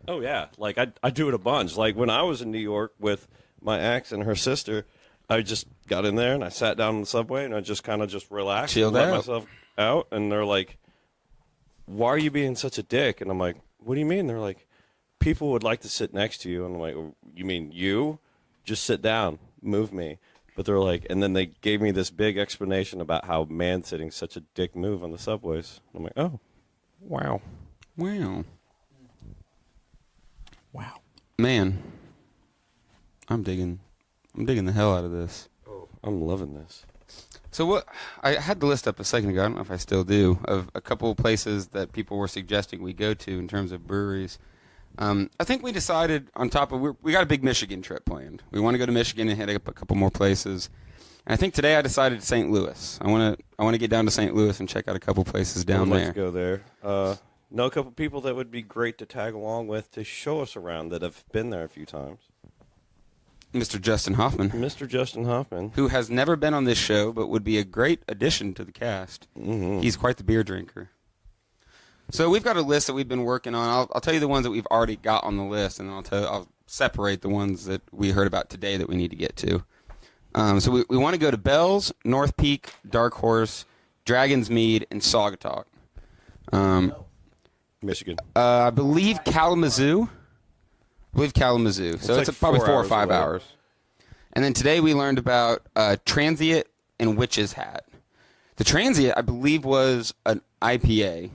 Oh, yeah. Like, I do it a bunch. Like, when I was in New York with my ex and her sister, I just got in there, and I sat down on the subway, and I just kind of just relaxed. Chilled and let out. myself out, and they're like, why are you being such a dick? And I'm like, what do you mean? They're like, people would like to sit next to you. And I'm like, you mean you? Just sit down. Move me. But they're like, and then they gave me this big explanation about how man-sitting's such a dick move on the subways. I'm like, oh, wow. Wow. Wow. Man. I'm digging the hell out of this. Oh, I'm loving this. So what I had the list up a second ago, I don't know if I still do, of a couple of places that people were suggesting we go to in terms of breweries. I think we decided on top of, we got a big Michigan trip planned. We want to go to Michigan and hit up a couple more places. And I think today I decided St. Louis. I want to get down to St. Louis and check out a couple places down I'd there. like to go there. Know a couple people that would be great to tag along with to show us around that have been there a few times. Mr. Justin Hoffman. Mr. Justin Hoffman. Who has never been on this show but would be a great addition to the cast. Mm-hmm. He's quite the beer drinker. So we've got a list that we've been working on. I'll tell you the ones that we've already got on the list, and then I'll separate the ones that we heard about today that we need to get to. So we want to go to Bell's, North Peak, Dark Horse, Dragon's Mead, and Saugatuck. Michigan. I believe Kalamazoo. So like it's probably 4 4 or hours 5 away. hours. And then today we learned about Transient and Witch's Hat. The Transient, I believe, was an IPA.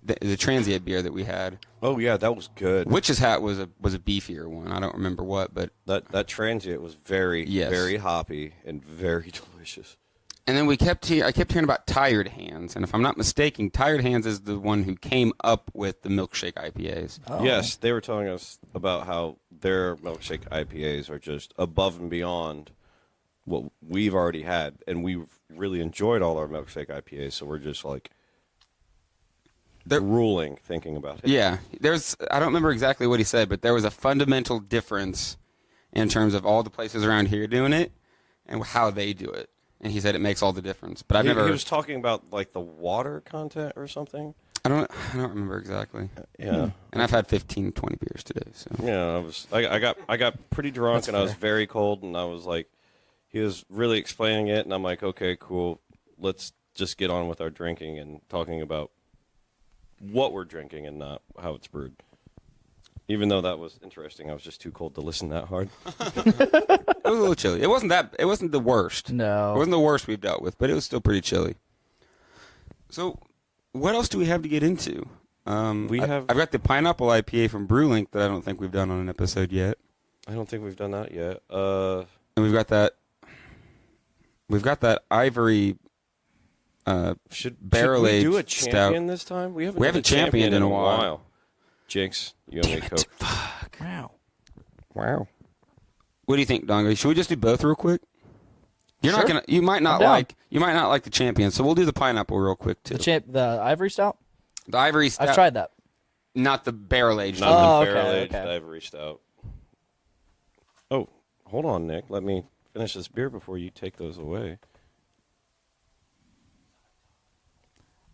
The Transient beer that we had. Oh yeah, that was good. Witch's Hat was a beefier one. I don't remember what, but That transient was very Yes. very hoppy and very delicious. and then I kept hearing about Tired Hands, and if I'm not mistaken, Tired Hands is the one who came up with the milkshake IPAs. Yes, they were telling us about how their milkshake IPAs are just above and beyond what we've already had, and we've really enjoyed all our milkshake IPAs. So we're just like, grueling thinking about it. Yeah, I don't remember exactly what he said, but there was a fundamental difference in terms of all the places around here doing it and how they do it. And he said it makes all the difference. But He was talking about like the water content or something. I don't remember exactly. Yeah. And I've had 15, 20 beers today. So Yeah, I got pretty drunk. That's and I was fair. very cold, and I was like, he was really explaining it, and I'm like, okay, cool. Let's just get on with our drinking and talking about what we're drinking and not how it's brewed. Even though that was interesting, I was just too cold to listen that hard. it was a little chilly. It wasn't the worst. No. It wasn't the worst we've dealt with, but it was still pretty chilly. So, what else do we have to get into? I've got the pineapple IPA from Brewlink that I don't think we've done on an episode yet. I don't think we've done that yet. And we've got that ivory barrel aged should we do a stout. champion this time? We haven't We done haven't a champion championed in a while. Jinx, you owe me a Coke. Fuck. Wow. What do you think, Dongo? Should we just do both real quick? You're not Sure. gonna. You might not I'm down. like the champion. So we'll do the pineapple real quick too. The ivory stout. The ivory stout. I've tried that. Not the barrel aged. Not Oh, the okay, barrel-aged okay. Ivory Stout. Oh, hold on, Nick. Let me finish this beer before you take those away.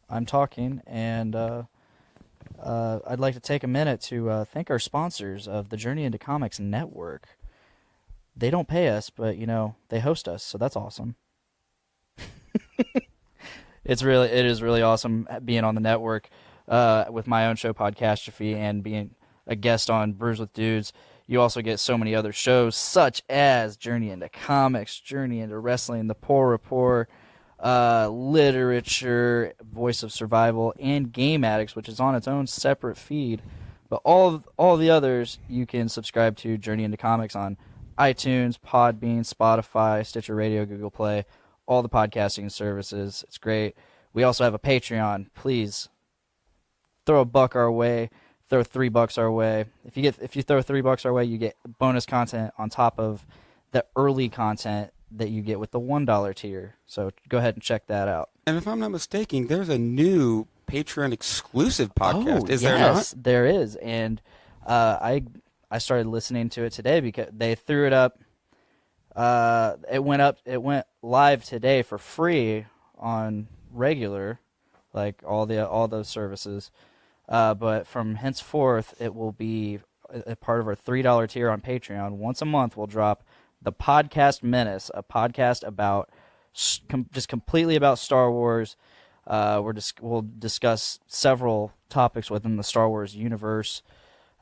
I'm talking, and I'd like to take a minute to thank our sponsors of the Journey into Comics Network. They don't pay us, but they host us, so that's awesome. It is really awesome being on the network with my own show, Podcastrophe, and being a guest on Brews with Dudes. You also get so many other shows, such as Journey into Comics, Journey into Wrestling, The Poor Report, Literature, Voice of Survival, and Game Addicts, which is on its own separate feed. But all the others you can subscribe to Journey into Comics on iTunes, Podbean, Spotify, Stitcher Radio, Google Play, all the podcasting services. It's great. We also have a Patreon. Please throw $1 our way. Throw $3 our way. If you throw $3 our way, you get bonus content on top of the early content that you get with the $1 tier. So go ahead and check that out. And if I'm not mistaken, there's a new Patreon exclusive podcast. Is there yes, not? there is. And I started listening to it today because they threw it up. It went live today for free on regular, like all those services. But from henceforth, it will be a part of our $3 tier on Patreon. Once a month, we'll drop the Podcast Menace, a podcast about just completely about Star Wars. We'll discuss several topics within the Star Wars universe.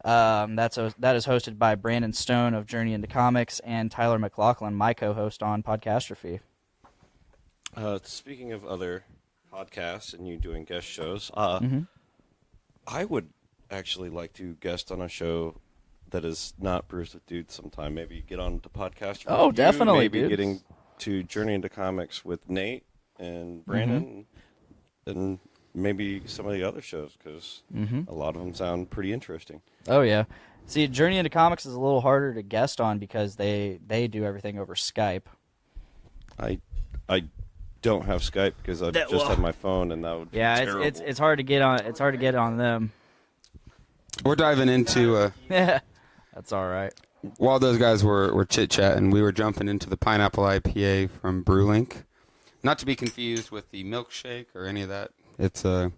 That is hosted by Brandon Stone of Journey into Comics and Tyler McLaughlin, my co-host on Podcastrophe. Speaking of other podcasts and you doing guest shows, I would actually like to guest on a show that is not Brews with Dudes sometime. Maybe get on the podcast. Oh, definitely, Maybe dudes. getting to Journey into Comics with Nate and Brandon, and maybe some of the other shows, because a lot of them sound pretty interesting. Oh, yeah. See, Journey into Comics is a little harder to guest on because they do everything over Skype. I don't have Skype because I just have my phone, and that would be terrible. it's hard to get on. It's hard to get on them. We're diving into Yeah, that's all right. while those guys were chit-chatting, we were jumping into the pineapple IPA from Brewlink. Not to be confused with the milkshake or any of that. It's oh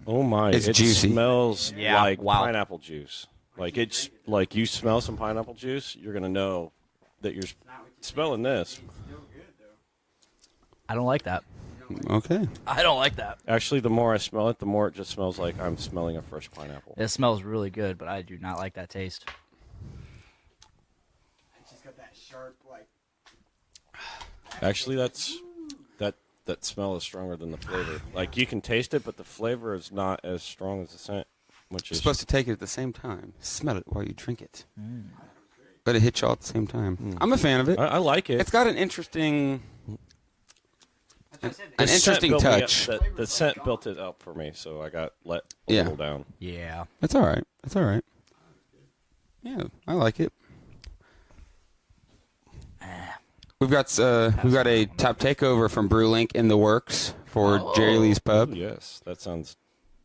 my! It's it juicy. Smells Yeah, like wow. pineapple juice. Like it's like you smell some pineapple juice, you're gonna know that you're smelling this. I don't like that. okay. I don't like that. Actually, the more I smell it, the more it just smells like I'm smelling a fresh pineapple. It smells really good, but I do not like that taste. She's got that sharp, like, Actually, that smell is stronger than the flavor. Like you can taste it, but the flavor is not as strong as the scent, which You're is supposed to take it at the same time. Smell it while you drink it. Let it hit you all at the same time. I'm a fan of it. I like it. It's got an interesting The an scent interesting built me up- touch. The scent built it up for me, so I got let a Yeah. little down. Yeah. That's all right. That's all right. Yeah, I like it. We've got a top takeover from Brewlink in the works for Jerry Lee's Pub. Yes, that sounds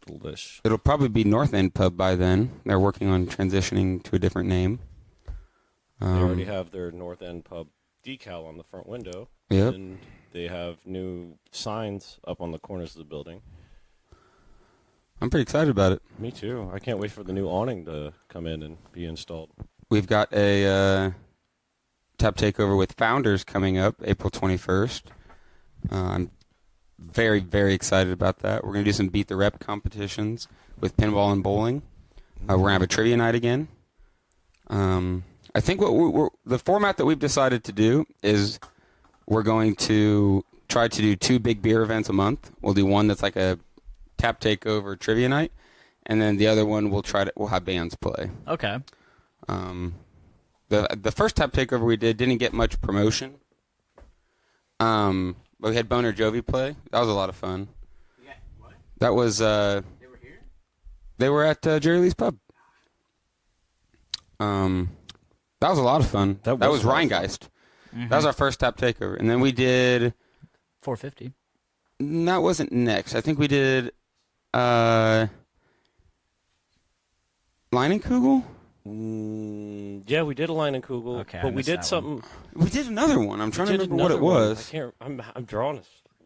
Delish. It'll probably be North End Pub by then. They're working on transitioning to a different name. They already have their North End Pub decal on the front window. Yep. And they have new signs up on the corners of the building. I'm pretty excited about it. Me too. I can't wait for the new awning to come in and be installed. We've got a tap takeover with Founders coming up April 21st. I'm very, very excited about that. We're going to do some Beat the Rep competitions with pinball and bowling. We're going to have a trivia night again. I think the format that we've decided to do is we're going to try to do 2 big beer events a month. We'll do one that's like a tap takeover trivia night, and then the other one we'll have bands play. Okay. The first tap takeover we didn't get much promotion. But we had Boner Jovi play. That was a lot of fun. Yeah, what? That was They were here? they were at Jerry Lee's Pub. That was a lot of fun. That was Rheingeist. Mm-hmm. That was our first tap takeover, and then we did. 450. That wasn't next. I think we did. Leinenkugel? Yeah, we did a line in Kugel, Okay, I but we missed did that something. We did another one. I'm trying to we did remember what it another one. was. I can't. I'm drawing a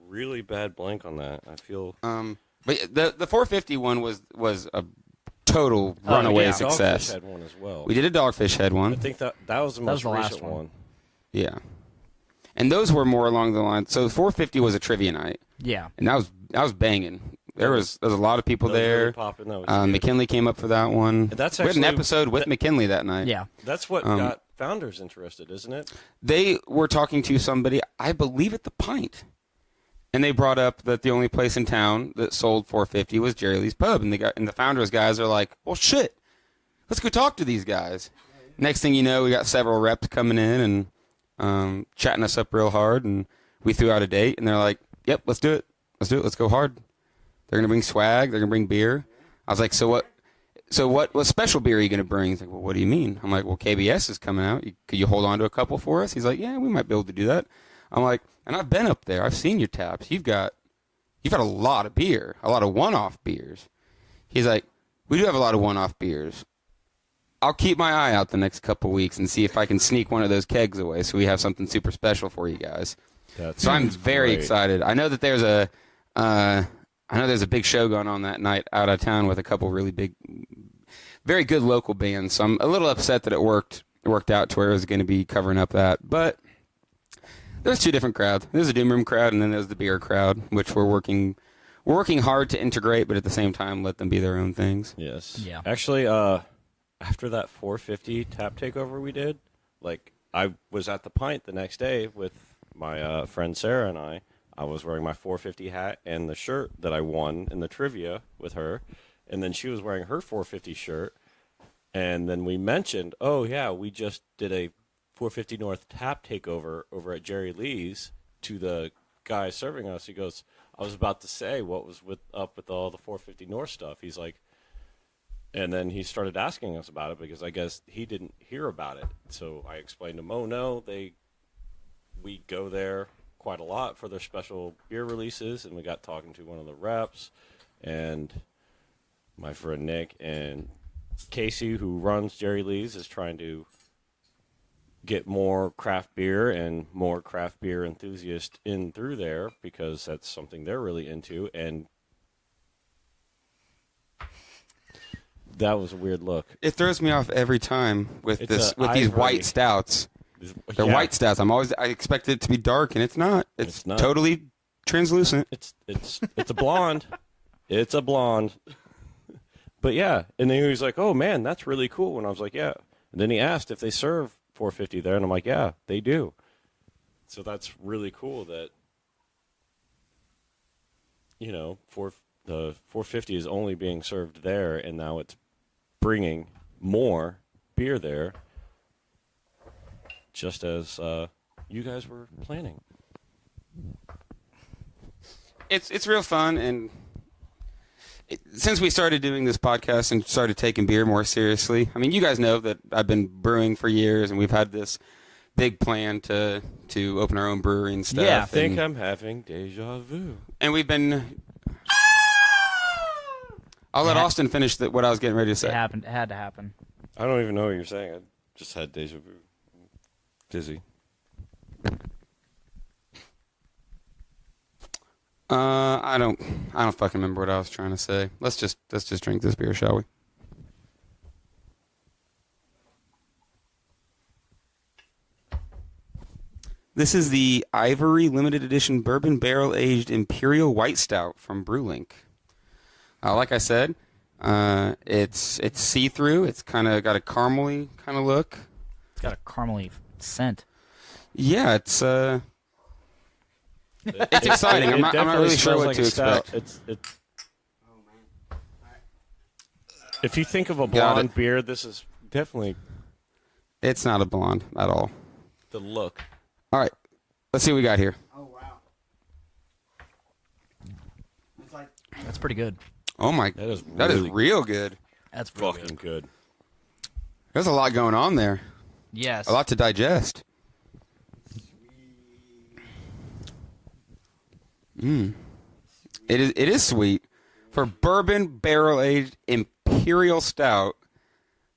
really bad blank on that. I feel. But the 450 one was a total runaway yeah. success. Dogfish had one as well. We did a Dogfish Head one. I think that was the most was the last recent one. Yeah. And those were more along the lines. So 450 was a trivia night, Yeah. and that was banging. There was a lot of people That was there. really popping. That was good. McKinley came up for that one. That's we had an actually- episode with McKinley that night. Yeah. That's what got Founders interested, isn't it? They were talking to somebody, I believe, at the Pint, and they brought up that the only place in town that sold 450 was Jerry Lee's Pub, and the Founders guys are like, "Well, shit, let's go talk to these guys." Next thing you know, we got several reps coming in and chatting us up real hard, and we threw out a date, and they're like, "Yep, let's do it. Let's go hard." They're gonna bring swag. They're gonna bring beer. I was like, "So what? What special beer are you gonna bring?" He's like, "Well, what do you mean?" I'm like, "Well, KBS is coming out. Could you hold on to a couple for us?" He's like, "Yeah, we might be able to do that." I'm like, "And I've been up there. I've seen your taps. You've got a lot of beer, a lot of one-off beers." He's like, "We do have a lot of one-off beers. I'll keep my eye out the next couple weeks and see if I can sneak one of those kegs away so we have something super special for you guys." So I'm very excited. I know that there's a big show going on that night out of town with a couple really big, very good local bands. So I'm a little upset that it worked out to where it was going to be covering up that. But there's 2 different crowds. There's a Doom Room crowd, and then there's the beer crowd, which we're working hard to integrate, but at the same time let them be their own things. Yes. Yeah. Actually, after that 450 tap takeover we did, like I was at the Pint the next day with my friend Sarah and I. I was wearing my 450 hat and the shirt that I won in the trivia with her, and then she was wearing her 450 shirt. And then we mentioned, oh yeah, we just did a 450 North tap takeover over at Jerry Lee's to the guy serving us. He goes, "I was about to say what was up with all the 450 North stuff." He's like, and then he started asking us about it because I guess he didn't hear about it. So I explained to him, "Oh no, we go there quite a lot for their special beer releases," and we got talking to one of the reps, and my friend Nick and Casey, who runs Jerry Lee's, is trying to get more craft beer and more craft beer enthusiasts in through there because that's something they're really into. And that was a weird look. It throws me off every time with these ivory. white stouts. They're Yeah. white stouts. I expected it to be dark, and it's not. It's not. totally translucent. It's a blonde. It's a blonde. But yeah, and then he was like, "Oh man, that's really cool." And I was like, "Yeah." And then he asked if they serve 450 there, and I'm like, "Yeah, they do." So that's really cool that the 450 is only being served there, and now it's bringing more beer there, just as you guys were planning. It's real fun, and since we started doing this podcast and started taking beer more seriously, I mean, you guys know that I've been brewing for years, and we've had this big plan to open our own brewery and stuff. Yeah. I think I'm having deja vu. And we've been I'll let Austin finish what I was getting ready to say. It happened. It had to happen. I don't even know what you're saying. I just had deja vu. Dizzy. I don't fucking remember what I was trying to say. Let's just drink this beer, shall we? This is the Ivory Limited Edition Bourbon Barrel Aged Imperial White Stout from Brewlink. Like I said, it's see-through. It's kind of got a caramely kind of look. It's got a caramely scent. Yeah, it's exciting. I'm not really sure what to expect. If you think of a blonde beer, this is definitely... It's not a blonde at all. The look. All right, let's see what we got here. Oh wow. It's like That's pretty good. Oh my, that is real good. That's pretty Fucking good. There's a lot going on there. Yes. A lot to digest. It is sweet. For bourbon barrel aged imperial stout,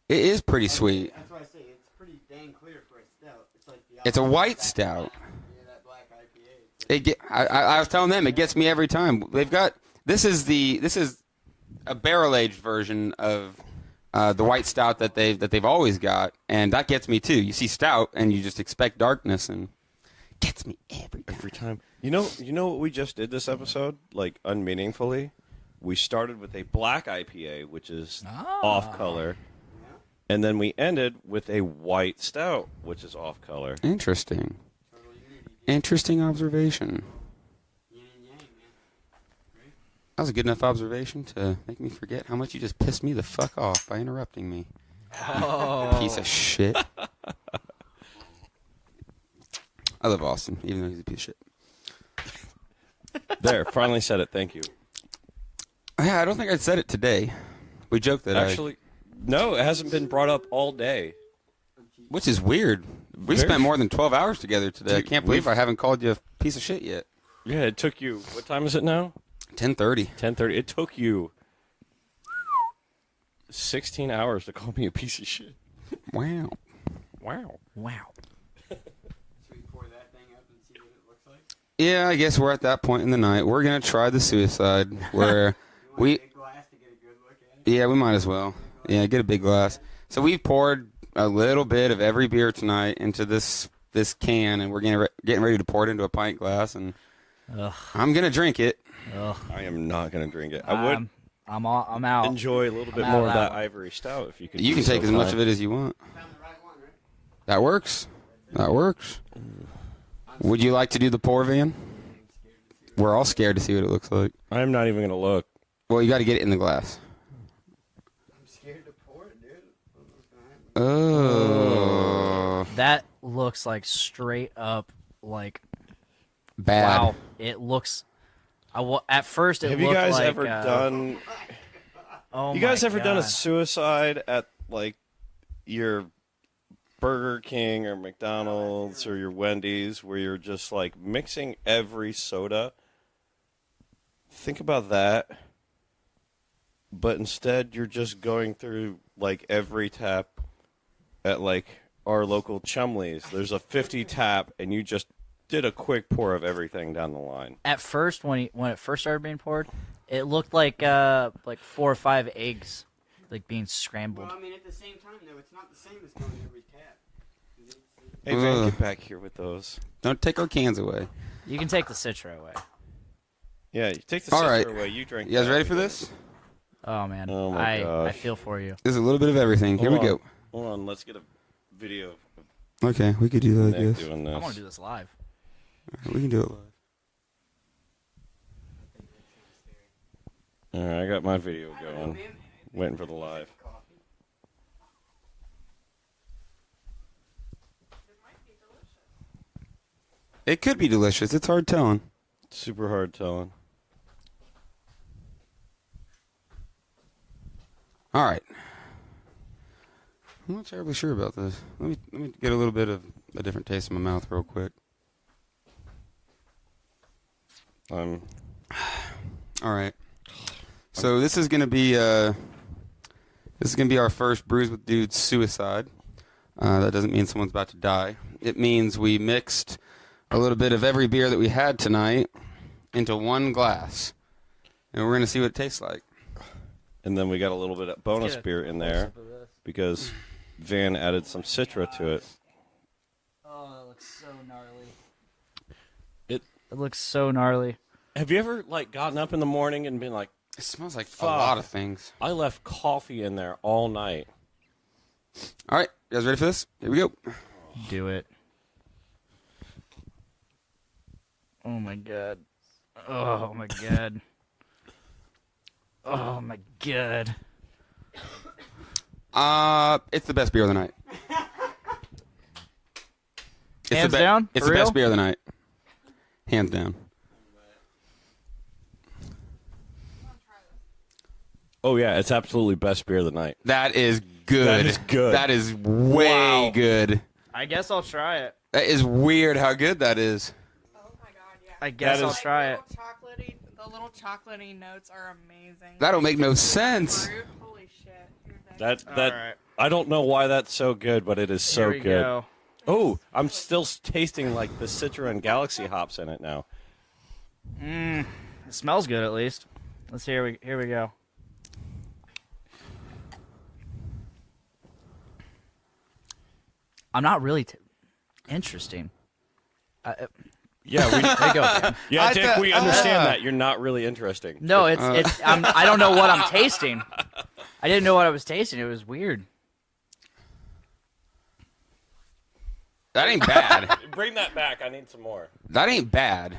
it is pretty sweet. that's why I say it's pretty dang clear for a stout. It's like the It's a white stout. Yeah, that black IPA. I was telling them it gets me every time. They've got this is a barrel aged version of the white stout that they've always got, and that gets me too. You see stout and you just expect darkness, and gets me every time. You know what we just did this episode? Like, unmeaningfully? We started with a black IPA, which is off color, and then we ended with a white stout, which is off color. Interesting. Interesting observation. That was a good enough observation to make me forget how much you just pissed me the fuck off by interrupting me. Oh. Piece of shit. I love Austin, even though he's a piece of shit. There, finally said it. Thank you. Yeah, I don't think I said it today. We joked that Actually, no, it hasn't been brought up all day. which is weird. We spent more than 12 hours together today. Dude, I can't believe I haven't called you a piece of shit yet. Yeah, it took you, what time is it now? 10:30. 10:30. It took you 16 hours to call me a piece of shit. Wow. Wow. Wow. So we pour that thing up and see what it looks like. Yeah, I guess we're at that point in the night. We're going to try the suicide where we... A big glass to get a good look at it. Yeah, we might as well. Yeah, get a big glass. So we've poured a little bit of every beer tonight into this can, and we're getting ready to pour it into a pint glass, and I'm going to drink it. I am not going to drink it. I would I'm out. enjoy a little bit more of that ivory stout if you could. You can take as much of it as you want. Found the right one, right? That works. That works. Would you like to do the pour, Van? We're all scared to see what it looks like. I'm not even going to look. Well, you got to get it in the glass. I'm scared to pour it, dude. Oh. That looks like straight up like Bad. wow. It looks. At first, it Have looked you guys like, ever done? Oh You guys my ever done a God. suicide at like your Burger King or McDonald's or your Wendy's where you're just like mixing every soda? Think about that. But instead, you're just going through like every tap at like our local Chumley's. There's a 50 tap, and you just did a quick pour of everything down the line. At first, when it first started being poured, it looked like 4 or 5 eggs, like being scrambled. Well, I mean, at the same time, though, it's not the same as going every tap. Hey, Van, get back here with those. Don't take our cans away. You can take the Citra away. Yeah, you take the All sister right. away. You drink. You guys that. ready for this? Oh man, Oh, my I gosh. feel for you. There's a little bit of everything. Here we go. Hold on, let's get a video of Okay, we could do that, I Nick guess. doing I this. want to do this live. We can do it live. All right, I got my video going. Waiting for the live. It could be delicious. It's hard telling. Super hard telling. All right. I'm not terribly sure about this. Let me get a little bit of a different taste in my mouth real quick. I'm All right. So this is gonna be our first Brews with Dudes suicide. That doesn't mean someone's about to die. It means we mixed a little bit of every beer that we had tonight into one glass, and we're gonna see what it tastes like. And then we got a little bit of bonus beer in there because Van added some Citra to it. Oh, it looks so gnarly. It looks so gnarly. Have you ever gotten up in the morning and been like, It smells like Fuck. a lot of things. I left coffee in there all night. All right, you guys ready for this? Here we go. Do it. Oh my god. Oh my god. Oh my god. It's the best beer of the night. Hands down? It's For the real? best beer of the night. Hands down. Oh, yeah, it's absolutely best beer of the night. That is good. That is good. That is way good. I guess I'll try it. That is weird how good that is. Oh my god, yeah. I guess That I'll is- try it. The little chocolatey notes are amazing. That don't make no sense. Fruit, holy shit. You're That All right. I don't know why that's so good, but it is so Here we good. go. Oh, I'm still tasting the Citra and Galaxy hops in it now. It smells good at least. Let's here we go. I'm not really interesting. Yeah, There you go. Dan. yeah, I Dick, thought- we understand that. You're not really interesting. No, it's I don't know what I'm tasting. I didn't know what I was tasting. It was weird. That ain't bad. Bring that back. I need some more. That ain't bad.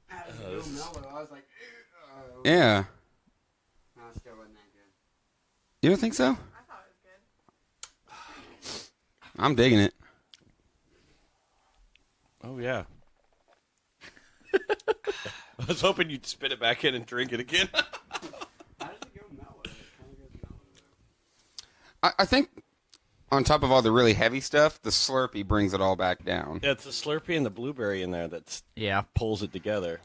I was like, Yeah. no, it still wasn't that good. You don't think so? I thought it was good. I'm digging it. Oh, yeah. I was hoping you'd spit it back in and drink it again. How does it go mellow? It kind of goes mellow. I think on top of all the really heavy stuff, the Slurpee brings it all back down. Yeah, it's the Slurpee and the blueberry in there that Yeah. pulls it together.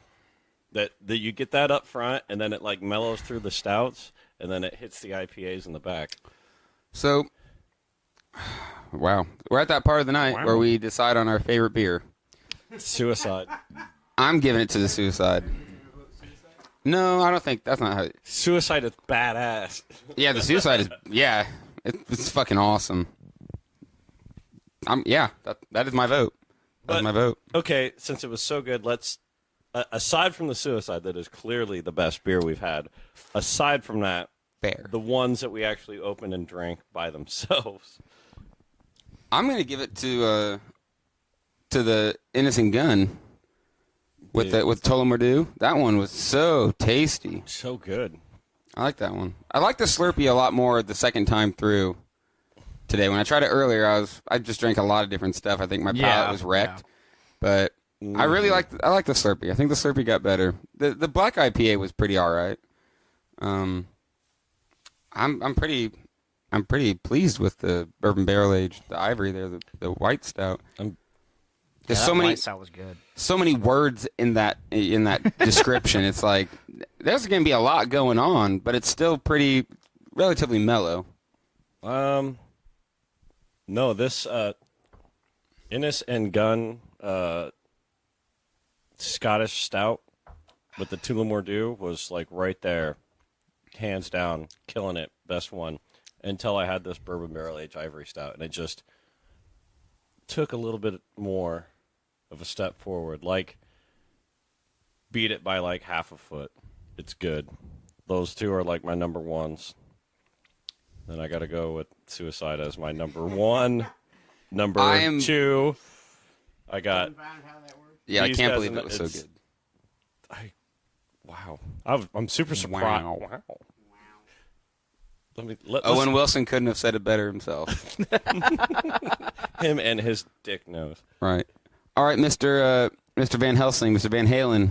That you get that up front, and then it mellows through the stouts, and then it hits the IPAs in the back. So, wow. We're at that part of the night where we decide on our favorite beer. Suicide. I'm giving it to the Suicide. No, I don't think that's not how. Suicide is badass. Yeah, the Suicide is. Yeah, it's fucking awesome. That is my vote. That's my vote. Okay, since it was so good, let's. Aside from the Suicide, that is clearly the best beer we've had. Aside from that, Fair. the ones that we actually opened and drank by themselves. I'm gonna give it to the Innocent Gun with Tullamore. That one was so tasty. So good. I like that one. I like the Slurpee a lot more the second time through today. When I tried it earlier, I just drank a lot of different stuff. I think my palate was wrecked. But I really like the Slurpee. I think the Slurpee got better. The black IPA was pretty all right. I'm pretty pleased with the bourbon barrel aged, the Ivory there, the white stout. There's so many. White stout was good. So many words in that description. It's like there's going to be a lot going on, but it's still relatively mellow. No, this Innis and Gunn Scottish stout with the Tullamore Dew was right there, hands down, killing it, best one. Until I had this bourbon barrel aged Ivory stout, and it just took a little bit more of a step forward. Beat it by half a foot. It's good. Those two are my number ones. Then I got to go with Suicide as my number one. Number two, I got. Yeah, I These can't guys believe in it was so it's- good. Wow, I'm super surprised. Wow. Owen Wilson couldn't have said it better himself. Him and his dick nose. Right. All right, Mr. Van Helsing, Mr. Van Halen.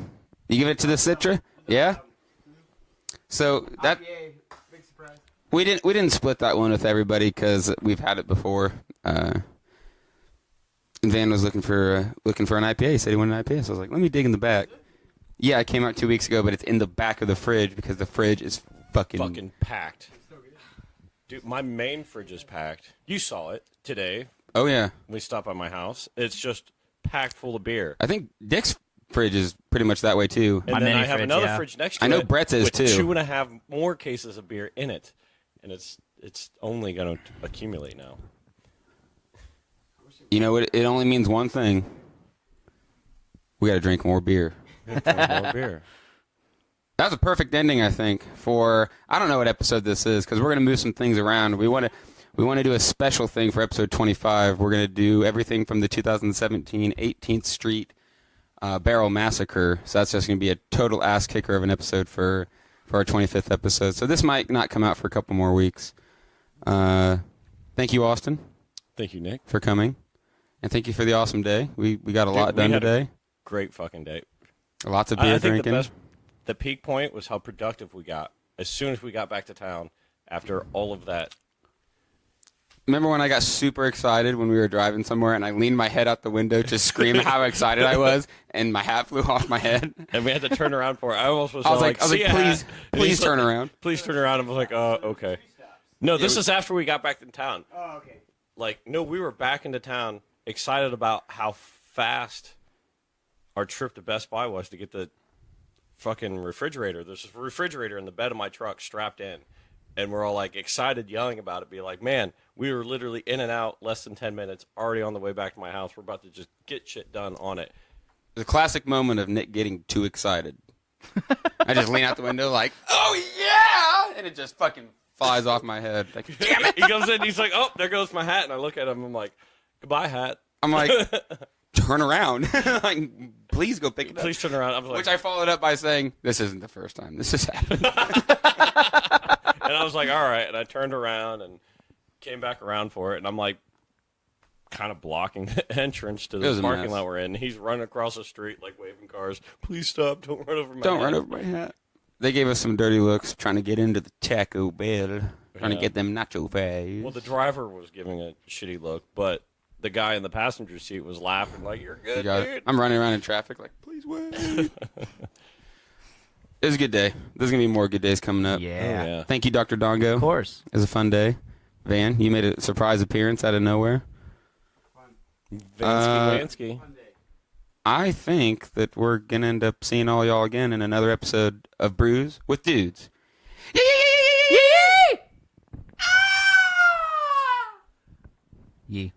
You give it to the Citra? Yeah? So that IPA, big surprise. we didn't split that one with everybody because we've had it before. And Van was looking for an IPA. He said he wanted an IPA, so I was like, let me dig in the back. Yeah, it came out 2 weeks ago, but it's in the back of the fridge because the fridge is fucking packed. Dude, my main fridge is packed. You saw it today. Oh, yeah. We stopped by my house. It's just packed full of beer. I think Dick's fridge is pretty much that way, too. And My then mini I have fridge, another yeah. fridge next to I know it Brett's is, with too. 2.5 more cases of beer in it. And it's only going to accumulate now. You know, it only means one thing. We got to drink more beer. More beer. That was a perfect ending, I think, for, I don't know what episode this is, because we're going to move some things around. We want to do a special thing for episode 25. We're going to do everything from the 2017 18th Street Barrel Massacre. So that's just going to be a total ass kicker of an episode for our 25th episode. So this might not come out for a couple more weeks. Thank you, Austin. Thank you, Nick. For coming. And thank you for the awesome day. We got a lot done today. Great fucking day. Lots of beer I think drinking. the peak point was how productive we got as soon as we got back to town after all of that. Remember when I got super excited when we were driving somewhere and I leaned my head out the window to scream how excited I was and my hat flew off my head? And we had to turn around for it. I almost was, I was like, "See ya, please, hat." And please he's turn like, around. Please turn around. I was like, okay. No, this is after we got back in town. Oh, okay. Like, no, we were back into town excited about how fast our trip to Best Buy was to get the fucking refrigerator. There's a refrigerator in the bed of my truck strapped in. And we're all like excited, yelling about it, be like, man, we were literally in and out less than 10 minutes, already on the way back to my house. We're about to just get shit done on it. The classic moment of Nick getting too excited. I just lean out the window like, oh yeah! And it just fucking flies off my head. Like, damn it! He comes in, he's like, oh, there goes my hat. And I look at him, I'm like, goodbye, hat. I'm like, turn around. Like, please go pick it up. Please turn around. I was like, Which I followed up by saying, this isn't the first time this has happened. and I was like, all right. And I turned around and came back around for it. And I'm like, kind of blocking the entrance to It was the a parking mess. lot we're in. He's running across the street, like waving cars. Please stop. Don't run over my Don't hat. run over my hat. They gave us some dirty looks trying to get into the Taco Bell. Trying to Yeah. get them nacho fries. Well, the driver was giving a shitty look, but the guy in the passenger seat was laughing like, you're You good, got dude. it. I'm running around in traffic like, please wait. It was a good day. There's going to be more good days coming up. Yeah. Oh, yeah. Thank you, Dr. Dongo. Of course. It was a fun day. Van, you made a surprise appearance out of nowhere. Vansky. I think that we're going to end up seeing all y'all again in another episode of Brews with Dudes. Yee.